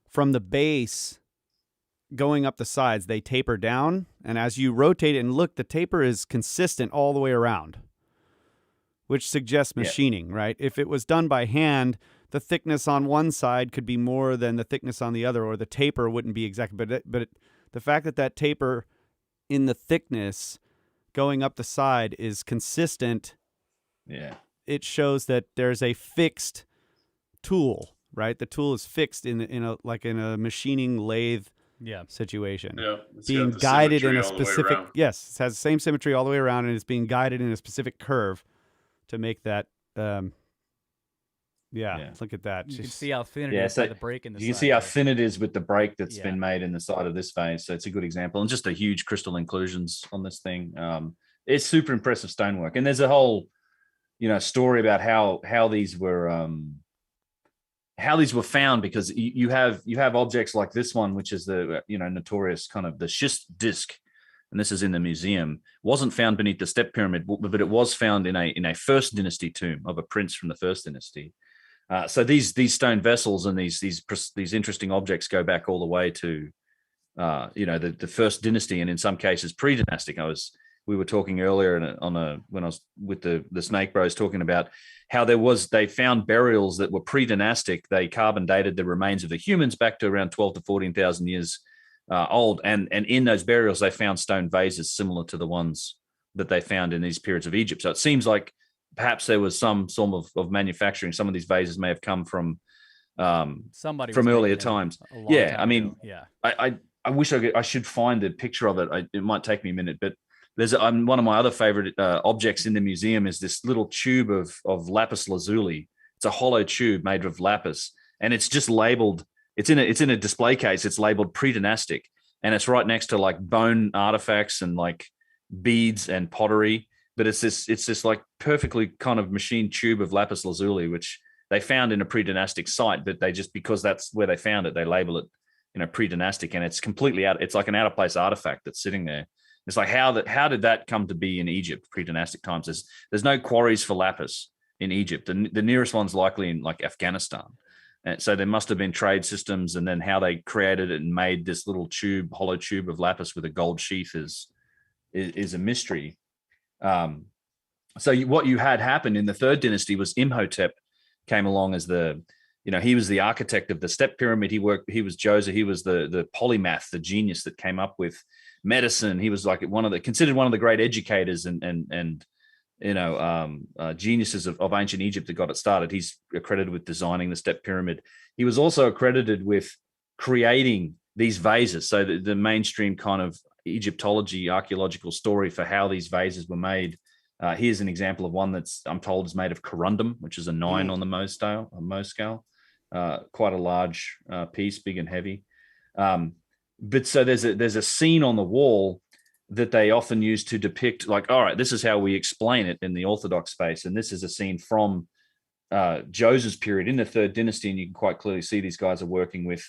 from the base going up the sides. They taper down, and as you rotate it and look, the taper is consistent all the way around, which suggests machining, right? If it was done by hand, the thickness on one side could be more than the thickness on the other, or the taper wouldn't be exactly. But the fact that taper in the thickness going up the side is consistent, it shows that there's a fixed tool, right? The tool is fixed in a machining lathe situation. Yeah, it's being got the guided in symmetry a all the way specific around. yes, it has the same symmetry all the way around, and it's being guided in a specific curve to make that look at that. You can Just- see how thin it Yeah, is so by the break in the you can side see how there. thin it is with the break that's Yeah. been made in the side of this vase. So it's a good example, and just a huge crystal inclusions on this thing. It's super impressive stonework, and there's a whole, story about how these were found, because you have objects like this one, which is the notorious kind of the schist disc, and this is in the museum. Wasn't found beneath the Steppe Pyramid, but it was found in a First Dynasty tomb of a prince from the First Dynasty. So these stone vessels and these interesting objects go back all the way to the First Dynasty, and in some cases pre-dynastic. We were talking earlier when I was with the Snake Bros talking about how they found burials that were pre-dynastic. They carbon dated the remains of the humans back to around 12 to 14,000 years old, and in those burials they found stone vases similar to the ones that they found in these periods of Egypt. So it seems like perhaps there was some form of manufacturing. Some of these vases may have come from Somebody from was earlier making them times. a long Yeah, time I mean, ago. Yeah. I wish I should find a picture of it. It might take me a minute, but there's one of my other favorite objects in the museum is this little tube of lapis lazuli. It's a hollow tube made of lapis, and it's just labeled. It's in a display case. It's labeled pre-dynastic, and it's right next to like bone artifacts and like beads and pottery. But it's this like perfectly kind of machined tube of lapis lazuli, which they found in a pre-dynastic site, but they just, because that's where they found it, they label it, pre-dynastic, and it's completely out. It's like an out of place artifact that's sitting there. It's like how did that come to be in Egypt pre-dynastic times? There's no quarries for lapis in Egypt. The nearest one's likely in like Afghanistan. And so there must have been trade systems, and then how they created it and made this little hollow tube of lapis with a gold sheath is a mystery. So what you had happen in the Third Dynasty was Imhotep came along as he was the architect of the Steppe Pyramid. He was Djoser. He was the polymath, the genius that came up with medicine. He was like considered one of the great educators and geniuses of ancient Egypt that got it started. He's accredited with designing the Steppe Pyramid. He was also accredited with creating these vases. So the mainstream kind of Egyptology archaeological story for how these vases were made. Here's an example of one that's, I'm told, is made of corundum, which is a 9 on the Mohs scale. Quite a large piece, big and heavy. But so there's a scene on the wall that they often use to depict, like, all right, this is how we explain it in the Orthodox space. And this is a scene from Djoser's period in the Third Dynasty. And you can quite clearly see these guys are working with,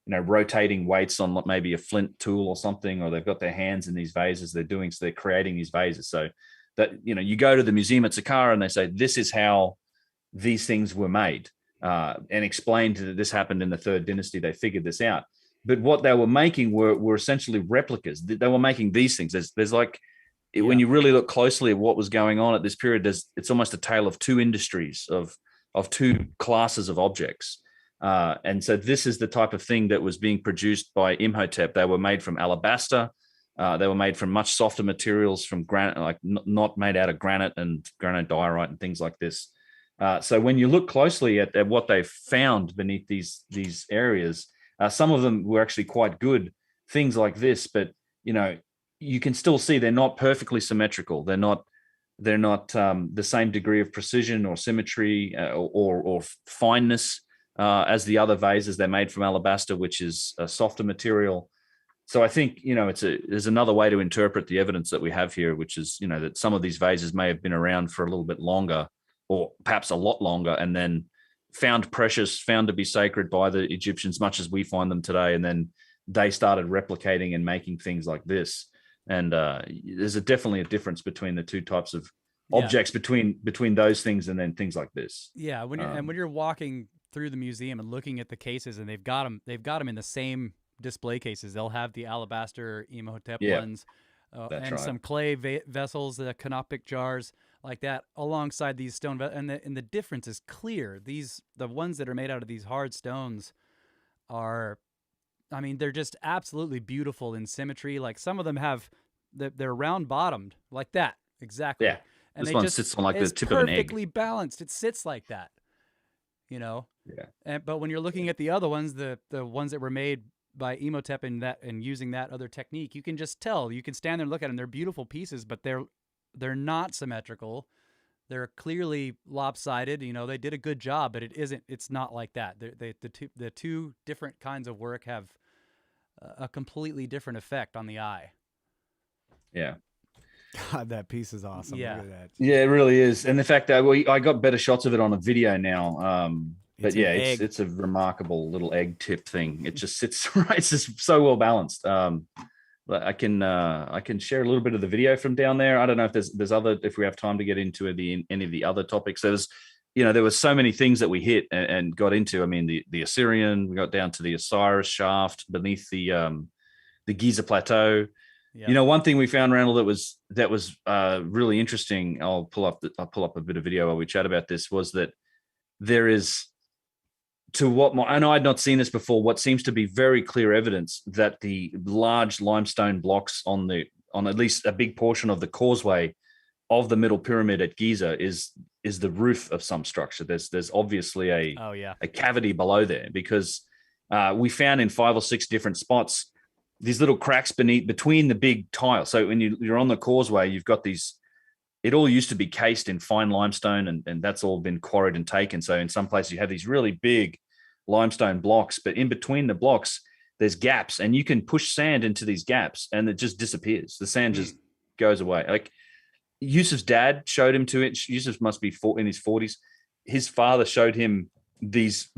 rotating weights on maybe a flint tool or something, or they've got their hands in these vases so they're creating these vases. So that, you go to the museum at Saqqara and they say, this is how these things were made, and explained that this happened in the Third Dynasty. They figured this out. But what they were making were essentially replicas. They were making these things. There's like, when you really look closely at what was going on at this period, it's almost a tale of two industries, of two classes of objects. And so this is the type of thing that was being produced by Imhotep. They were made from alabaster. They were made from much softer materials, from granite, like not made out of granite and granodiorite and things like this. So when you look closely at what they found beneath these areas, some of them were actually quite good, things like this, but you can still see they're not perfectly symmetrical. They're not the same degree of precision or symmetry or fineness as the other vases. They're made from alabaster, which is a softer material. So I think there's another way to interpret the evidence that we have here, which is that some of these vases may have been around for a little bit longer, or perhaps a lot longer, and then found precious, found to be sacred by the Egyptians, much as we find them today. And then they started replicating and making things like this. And there's definitely a difference between the two types of objects, between those things and then things like this. Yeah, when you're walking through the museum and looking at the cases, and they've got them in the same display cases. They'll have the alabaster Imhotep ones, and some clay vessels, the canopic jars like that, alongside these stone and the difference is clear. The ones that are made out of these hard stones are, I mean, they're just absolutely beautiful in symmetry. Like some of them they're round bottomed like that, exactly. Yeah. And This one sits on like the it's tip of an egg. perfectly balanced. It sits like that, you know? Yeah. But when you're looking at the other ones, the ones that were made by Emotep and using that other technique, you can just tell. You can stand there and look at them. They're beautiful pieces, but they're not symmetrical. They're clearly lopsided. You know, they did a good job, but it's not like that. The two different kinds of work have a completely different effect on the eye. Yeah. God, that piece is awesome. Yeah. Look at that. Yeah, it really is. And the fact that I got better shots of it on a video now. But It's an yeah, egg. it's a remarkable little egg tip thing. It just sits right. It's just so well balanced. But I can share a little bit of the video from down there. I don't know if there's other, if we have time to get into any of the other topics. There were so many things that we hit and got into. I mean, the Assyrian, we got down to the Osiris shaft beneath the Giza Plateau. Yep. You know, one thing we found, Randall, that was really interesting. I'll pull up a bit of video while we chat about this. Was that there is, I know I'd not seen this before, what seems to be very clear evidence that the large limestone blocks on at least a big portion of the causeway of the middle pyramid at Giza is the roof of some structure. There's obviously a cavity below there, because we found in 5 or 6 different spots these little cracks between the big tiles. So when you're on the causeway, you've got these. It all used to be cased in fine limestone, and that's all been quarried and taken. So in some places you have these really big limestone blocks, but in between the blocks, there's gaps, and you can push sand into these gaps and it just disappears. The sand just goes away. Like Yusuf's dad showed him to it. Yusuf must be in his 40s. His father showed him these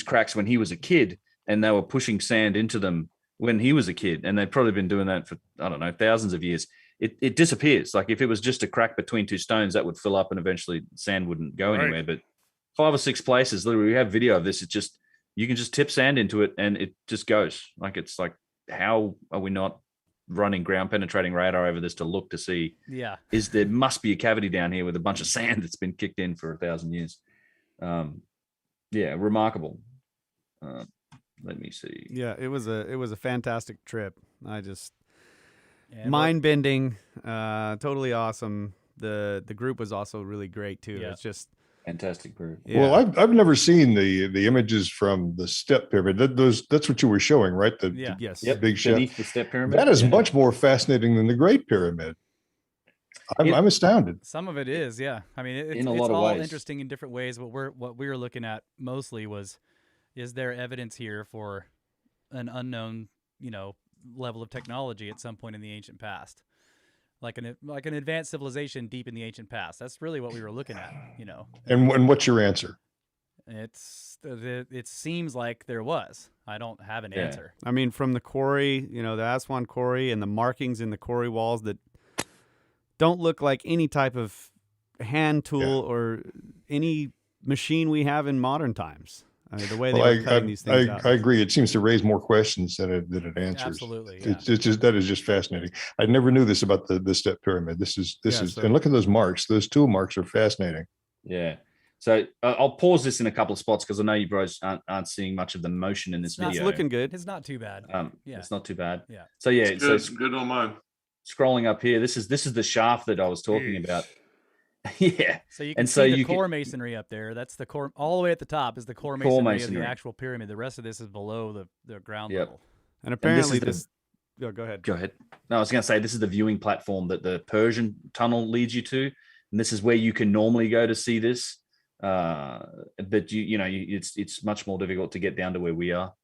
cracks when he was a kid, and they were pushing sand into them when he was a kid. And they'd probably been doing that for, I don't know, thousands of years. It disappears. Like if it was just a crack between 2 stones, that would fill up and eventually sand wouldn't go anywhere. But 5 or 6 places, literally, we have video of this. You can just tip sand into it and it just goes. Like, it's like, how are we not running ground penetrating radar over this to look to see? Yeah. There must be a cavity down here with a bunch of sand that's been kicked in for 1,000 years. Yeah, remarkable. Let me see. Yeah, it was a fantastic trip. Mind bending, totally awesome. The group was also really great too. Yeah. It's just fantastic group. Yeah. Well, I've never seen the images from the Steppe Pyramid. That's what you were showing, right? Yes. The big shaft. Beneath the Steppe Pyramid. That is much more fascinating than the Great Pyramid. I'm astounded. Some of it is, yeah. I mean, it's a lot of all ways. interesting in different ways. What we were looking at mostly was, is there evidence here for an unknown, level of technology at some point in the ancient past, like an advanced civilization deep in the ancient past? That's really what we were looking at, And what's your answer? It seems like there was. I don't have an answer. I mean, from the quarry, the Aswan quarry and the markings in the quarry walls that don't look like any type of hand tool or any machine we have in modern times. I mean, the way they were cutting these things out. I agree. It seems to raise more questions than it answers. Absolutely. Yeah. That is just fascinating. I never knew this about the Steppe Pyramid. This is and look at those marks. Those tool marks are fascinating. Yeah. So I'll pause this in a couple of spots because I know you bros aren't seeing much of the motion in this video. It's looking good. It's not too bad. It's not too bad. Yeah. So yeah, it's good on mine. Scrolling up here, this is the shaft that I was talking about. Yeah. So you can see the core masonry up there. That's the core. All the way at the top is the core masonry of the actual pyramid. The rest of this is below the ground level. And apparently go ahead. Go ahead. No, I was going to say this is the viewing platform that the Persian tunnel leads you to, and this is where you can normally go to see this. But it's much more difficult to get down to where we are.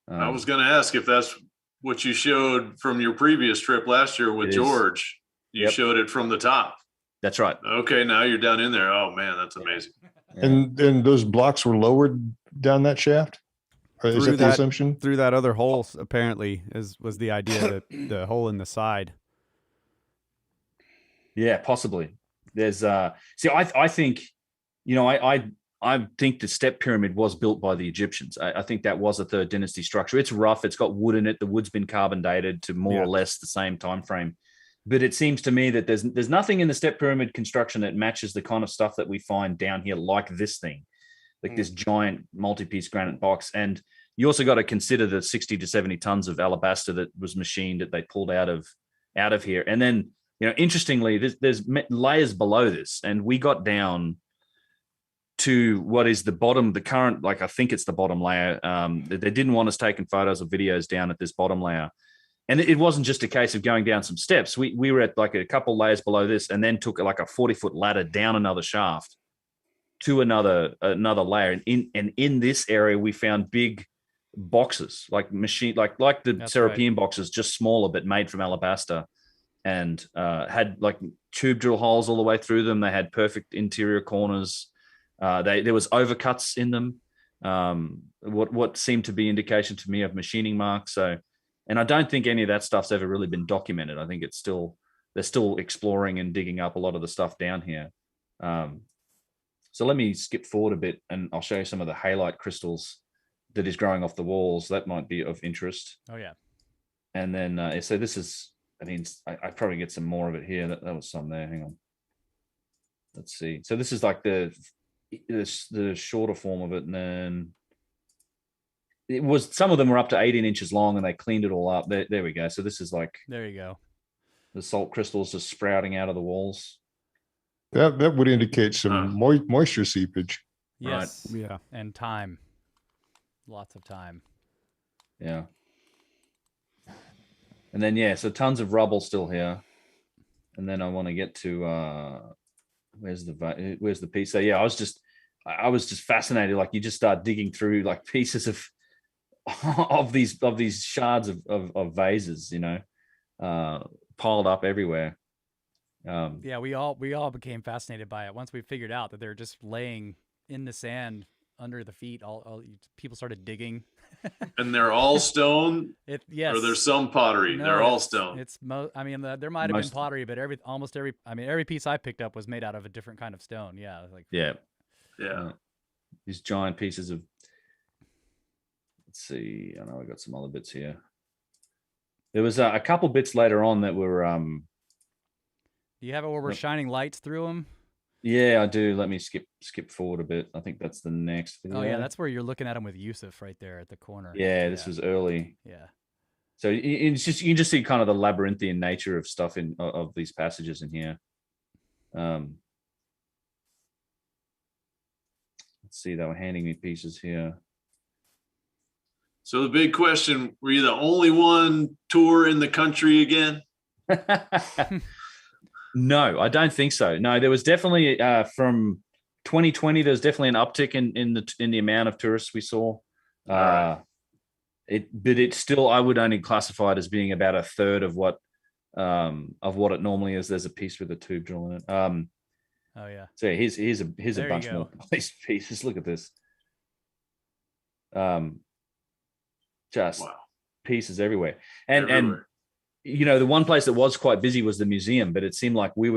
I was going to ask if that's what you showed from your previous trip last year with George. You showed it from the top. That's right. Okay, now you're down in there. Oh man, that's amazing. Yeah. And those blocks were lowered down that shaft? Or is that the assumption? Through that other hole, apparently, was the idea that the hole in the side. Yeah, possibly. There's I think, I think the Steppe Pyramid was built by the Egyptians. I think that was a 3rd dynasty structure. It's rough. It's got wood in it. The wood's been carbon dated to more or less the same time frame. But it seems to me that there's nothing in the Steppe Pyramid construction that matches the kind of stuff that we find down here, like this thing, like this giant multi-piece granite box. And you also got to consider the 60 to 70 tons of alabaster that was machined that they pulled out of here. And then interestingly, there's layers below this, and we got down to what is the bottom, the current, like I think it's the bottom layer. They didn't want us taking photos or videos down at this bottom layer. And it wasn't just a case of going down some steps. We were at like a couple layers below this, and then took like a 40-foot ladder down another shaft to another layer. And in this area, we found big boxes, like the Serapeum boxes, just smaller, but made from alabaster, and had like tube drill holes all the way through them. They had perfect interior corners. There was overcuts in them, what seemed to be indication to me of machining marks. So, and I don't think any of that stuff's ever really been documented. I think they're still exploring and digging up a lot of the stuff down here. So let me skip forward a bit, and I'll show you some of the halite crystals that is growing off the walls. That might be of interest. Oh yeah. And then, so this is, I probably get some more of it here. That was some there. Hang on. Let's see. So this is like the shorter form of it, and then some of them were up to 18 inches long, and they cleaned it all up. There we go. So this is like, there you go, the salt crystals just sprouting out of the walls. That would indicate some moisture seepage. Yes. Right. Yeah. And time, lots of time. Yeah. And then so tons of rubble still here, and then I want to get to where's the piece? So I was just fascinated. Like, you just start digging through like pieces of these shards of vases, piled up everywhere. We all became fascinated by it once we figured out that they're just laying in the sand under the feet. All people started digging. And they're all stone. Yes. Or there's some pottery. No, they're all stone. There might have been pottery, but every piece I picked up was made out of a different kind of stone. Yeah. Yeah. These giant pieces of. Let's see. I know I got some other bits here. There was a couple bits later on that were. Do you have it where we're shining lights through them? Yeah, I do. Let me skip forward a bit. I think that's the next video. Oh yeah, that's where you're looking at them with Yusuf right there at the corner. Yeah, this was early. Yeah. So you can just see kind of the labyrinthian nature of stuff of these passages in here. Let's see, they were handing me pieces here. So the big question: were you the only one tour in the country again? No, I don't think so. No, there was definitely from 2020. There was definitely an uptick in the amount of tourists we saw. But it's still, I would only classify it as being about a third of what it normally is. There's a piece with a tube drill in it. Oh yeah. So here's a bunch more pieces. Look at this. Just pieces everywhere. And the one place that was quite busy was the museum, but it seemed like we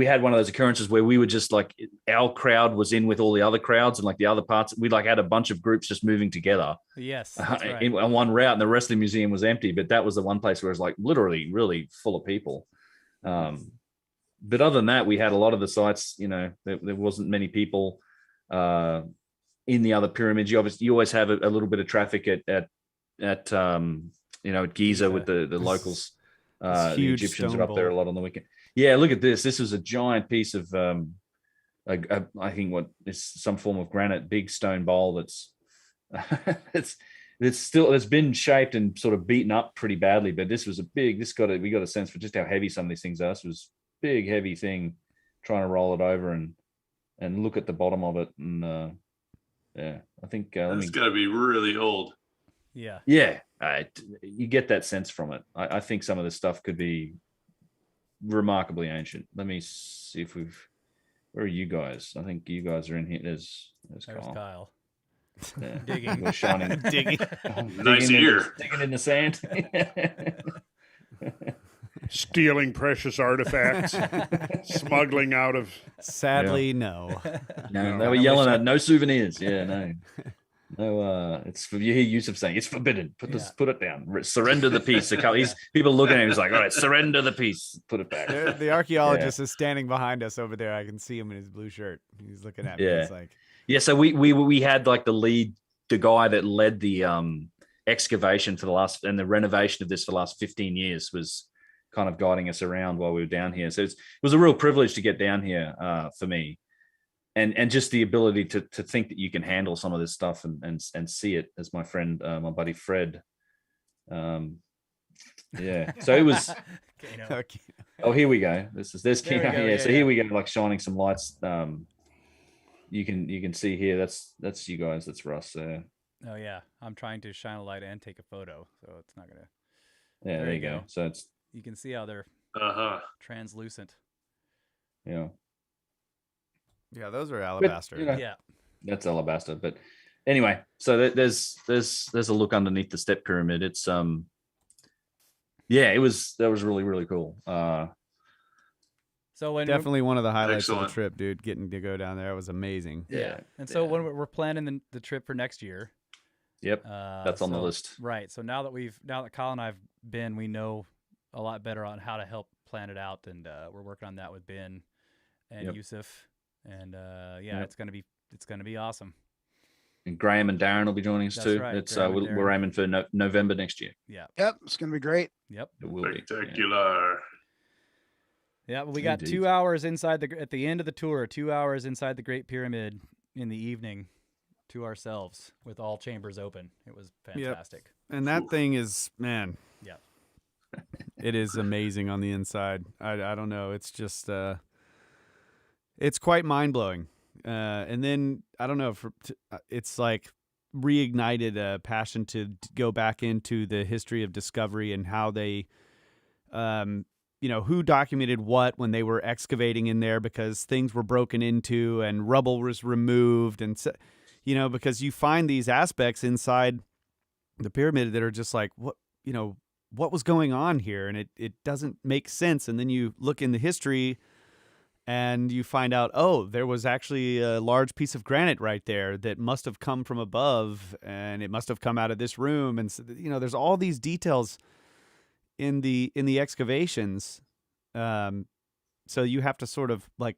had one of those occurrences where we were just like, our crowd was in with all the other crowds, and like the other parts, we like had a bunch of groups just moving together. Yes, that's right. On one route, and the rest of the museum was empty. But that was the one place where it was like literally really full of people. But other than that, we had a lot of the sites, there wasn't many people in the other pyramids. You always have a little bit of traffic at Giza with the locals. The Egyptians are up there a lot on the weekend. Yeah, look at this. This was a giant piece of, I think what is some form of granite, big stone bowl that's, it's been shaped and sort of beaten up pretty badly. But this was we got a sense for just how heavy some of these things are. This was a big, heavy thing, trying to roll it over and look at the bottom of it. And I think it's got to be really old. Yeah. Yeah. You get that sense from it. I think some of this stuff could be remarkably ancient. Let me see if where are you guys? I think you guys are in here. There's Kyle. Yeah. Digging. Shining. Digging. Nice ear. Digging in the sand. Stealing precious artifacts, smuggling out of. Sadly, no. No, they were yelling at no souvenirs. Yeah, no. You hear Yusuf saying it's forbidden. Put it down. Surrender the piece. People looking at him. He's like, all right, surrender the piece. Put it back. The archaeologist is standing behind us over there. I can see him in his blue shirt. He's looking at me. It's like, so we had like the guy that led the excavation and the renovation of this for the last 15 years was kind of guiding us around while we were down here. So it was a real privilege to get down here for me, and just the ability to think that you can handle some of this stuff and see it, as my friend, my buddy Fred. Yeah, so it was. Okay. Oh, here we go. There's There we Keno. go, Yeah, yeah, so yeah. here we go, like shining some lights. You can see here. That's you guys. That's Russ there. Oh yeah, I'm trying to shine a light and take a photo, so it's not gonna. Yeah, there you go. So it's You can see how they're translucent. Yeah, those are alabaster. you know, Yeah. that's alabaster. But anyway, so there's a look underneath the Steppe Pyramid. It's that was really, really cool. So when Definitely one of the highlights of Excellent. the trip, dude. Getting to go down there was amazing. Yeah. And so when we're planning the trip for next year. Yep. That's on the list. Right. So now that Kyle and I've been, we know a lot better on how to help plan it out, and we're working on that with Ben and Yusuf, and it's gonna be awesome. And Graham and Darren will be joining us That's too. right, It's Graham and we're Darren. aiming for November next year. Yeah. Yep, it's gonna be great. Yep. It will be. Spectacular. Yeah. Well, we got Indeed. 2 hours at the end of the tour. 2 hours inside the Great Pyramid in the evening to ourselves with all chambers open. It was fantastic. And that thing is, man. Yeah. It is amazing on the inside. I don't know. It's just it's quite mind blowing. And then I don't know. It's like reignited a passion to go back into the history of discovery and how they, who documented what when they were excavating in there, because things were broken into and rubble was removed, and so, because you find these aspects inside the pyramid that are just like, what was going on here, and it doesn't make sense. And then you look in the history and you find out, oh, there was actually a large piece of granite right there that must have come from above, and it must have come out of this room. And so, there's all these details in the excavations. So you have to sort of like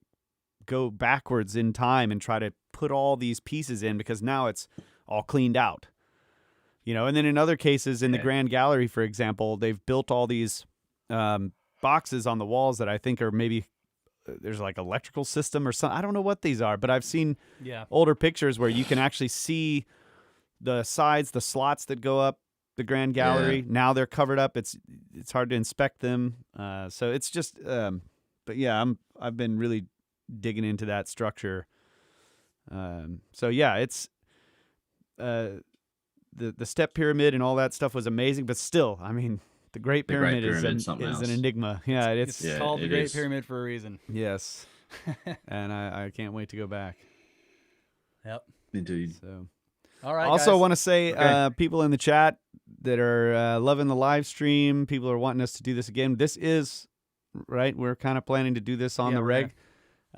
go backwards in time and try to put all these pieces in, because now it's all cleaned out. And then in other cases, in the Grand Gallery, for example, they've built all these boxes on the walls that I think are maybe there's like electrical system or something. I don't know what these are, but I've seen older pictures where you can actually see the sides, the slots that go up the Grand Gallery. Now they're covered up. It's hard to inspect them. So it's just, but yeah, I've been really digging into that structure. So yeah, it's the Steppe Pyramid and all that stuff was amazing, but still, I mean, the Great Pyramid is an enigma. Yeah, it's called the Great Pyramid for a reason. Yes. And I can't wait to go back. Yep. Indeed. So, all right. Also, guys. want to say, people in the chat that are loving the live stream, people are wanting us to do this again. This is right. We're kind of planning to do this on the reg.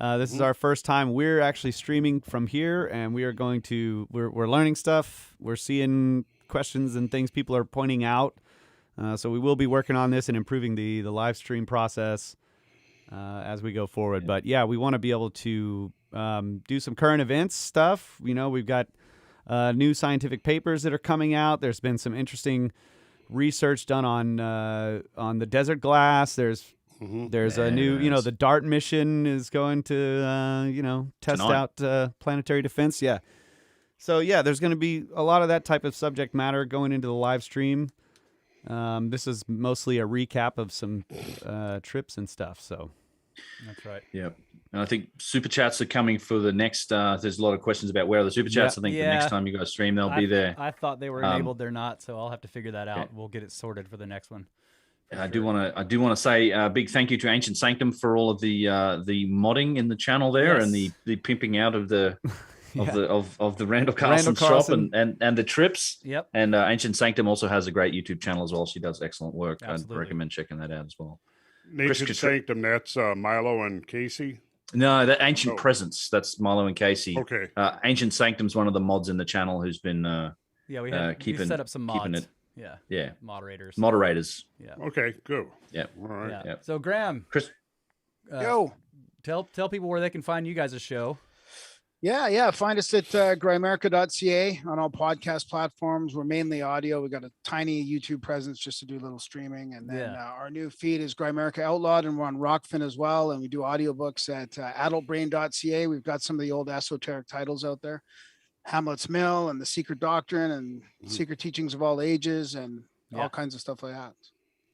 This is our first time. We're actually streaming from here, and we are going to. We're learning stuff. We're seeing questions and things people are pointing out. So we will be working on this and improving the live stream process as we go forward. But yeah, we want to be able to do some current events stuff. We've got new scientific papers that are coming out. There's been some interesting research done on the desert glass. There's a new, the DART mission is going to, test out planetary defense. Yeah. So yeah, there's going to be a lot of that type of subject matter going into the live stream. This is mostly a recap of some trips and stuff. So that's right. Yep. And I think super chats are coming for the next. There's a lot of questions about where are the super chats. I think the next time you guys stream, they'll be there. I thought they were enabled. They're not, so I'll have to figure that out. Okay. We'll get it sorted for the next one. I do want to say a big thank you to Ancient Sanctum for all of the modding in the channel there and the pimping out of the of the Randall Carlson shop and the trips. Yep. And Ancient Sanctum also has a great YouTube channel as well. She does excellent work. Absolutely. I'd recommend checking that out as well. Ancient Sanctum, that's Milo and Casey. No, that Ancient Presence. That's Milo and Casey. Okay. Ancient Sanctum's one of the mods in the channel who's been we set up some keeping mods. it. Yeah. Moderators. Yeah. Okay, go. Yep. All right. Yeah. Yep. So Graham, Chris, Yo, tell people where they can find you guys' show. Yeah. Find us at grimerica.ca on all podcast platforms. We're mainly audio. We got a tiny YouTube presence just to do a little streaming. And then our new feed is Grimerica Outlawed, and we're on Rockfin as well. And we do audiobooks at adultbrain.ca. We've got some of the old esoteric titles out there. Hamlet's Mill and The Secret Doctrine and Secret Teachings of All Ages and all kinds of stuff like that.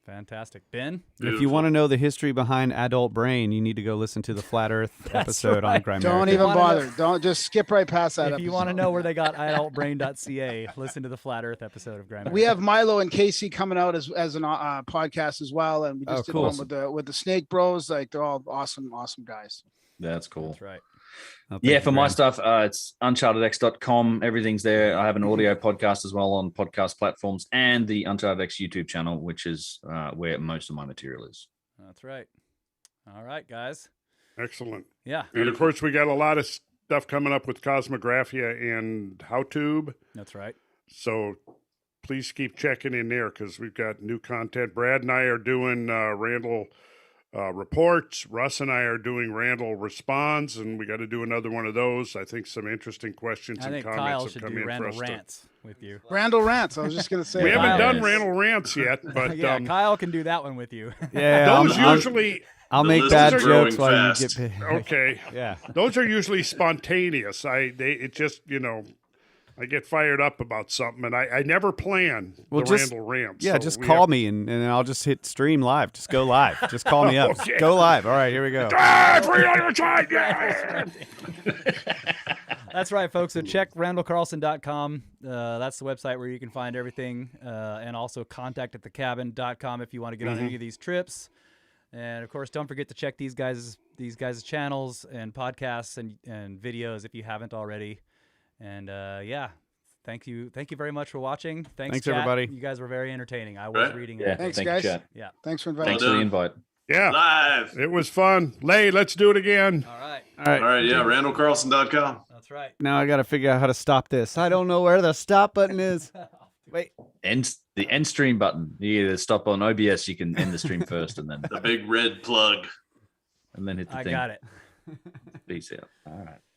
Fantastic. Ben? If you want to know the history behind adult brain, you need to go listen to the Flat Earth episode on Grimerica. Don't even bother. Don't just skip right past that. If you want to know where they got adultbrain.ca, listen to the Flat Earth episode of Grimerica. We have Milo and Casey coming out as an podcast as well, and we just did one with the Snake Bros. Like, they're all awesome guys. That's cool. That's right. Yeah, for my stuff, it's UnchartedX.com. Everything's there. I have an audio podcast as well on podcast platforms and the UnchartedX YouTube channel, which is where most of my material is. That's right. All right, guys. Excellent. Yeah. And of course, we got a lot of stuff coming up with Kosmographia and HowTube. That's right. So please keep checking in there because we've got new content. Brad and I are doing Randall reports. Russ and I are doing Randall responds, and we got to do another one of those. I think some interesting questions and comments Kyle have should come do in Randall for us. rants with you. Randall rants. I was just gonna say We haven't Kyle done is. Randall rants yet, but Yeah, Kyle can do that one with you. Yeah, those usually. I'll The make list bad is growing jokes while you fast. get paid. Okay. Yeah. Those are usually spontaneous. It just, I get fired up about something, and I never plan Well, the just- Randall rants. Yeah, so just we call have- me and I'll just hit stream live. Just go live. Just call me up. Okay. Go live. All right, here we go. Ah, 300 times, yeah. That's right, folks. So check randallcarlson.com. That's the website where you can find everything. And also contact@thecabin.com if you want to get on any of these trips. And of course, don't forget to check these guys' channels and podcasts and videos if you haven't already. And thank you very much for watching. Thanks chat. everybody. You guys were very entertaining. I was Right. reading Yeah, it. Thanks, thank you, guys. chat. Yeah. Thanks for inviting Thanks us. for the done. invite. Yeah, Live. it was fun. Lay, let's do it again. All right. All right. All right. Yeah. RandallCarlson.com. That's right. Now I got to figure out how to stop this. I don't know where the stop button is. Wait. The end stream button. You either stop on OBS, you can end the stream first, and then The big red plug. hit the I thing. got it. Peace out. All right.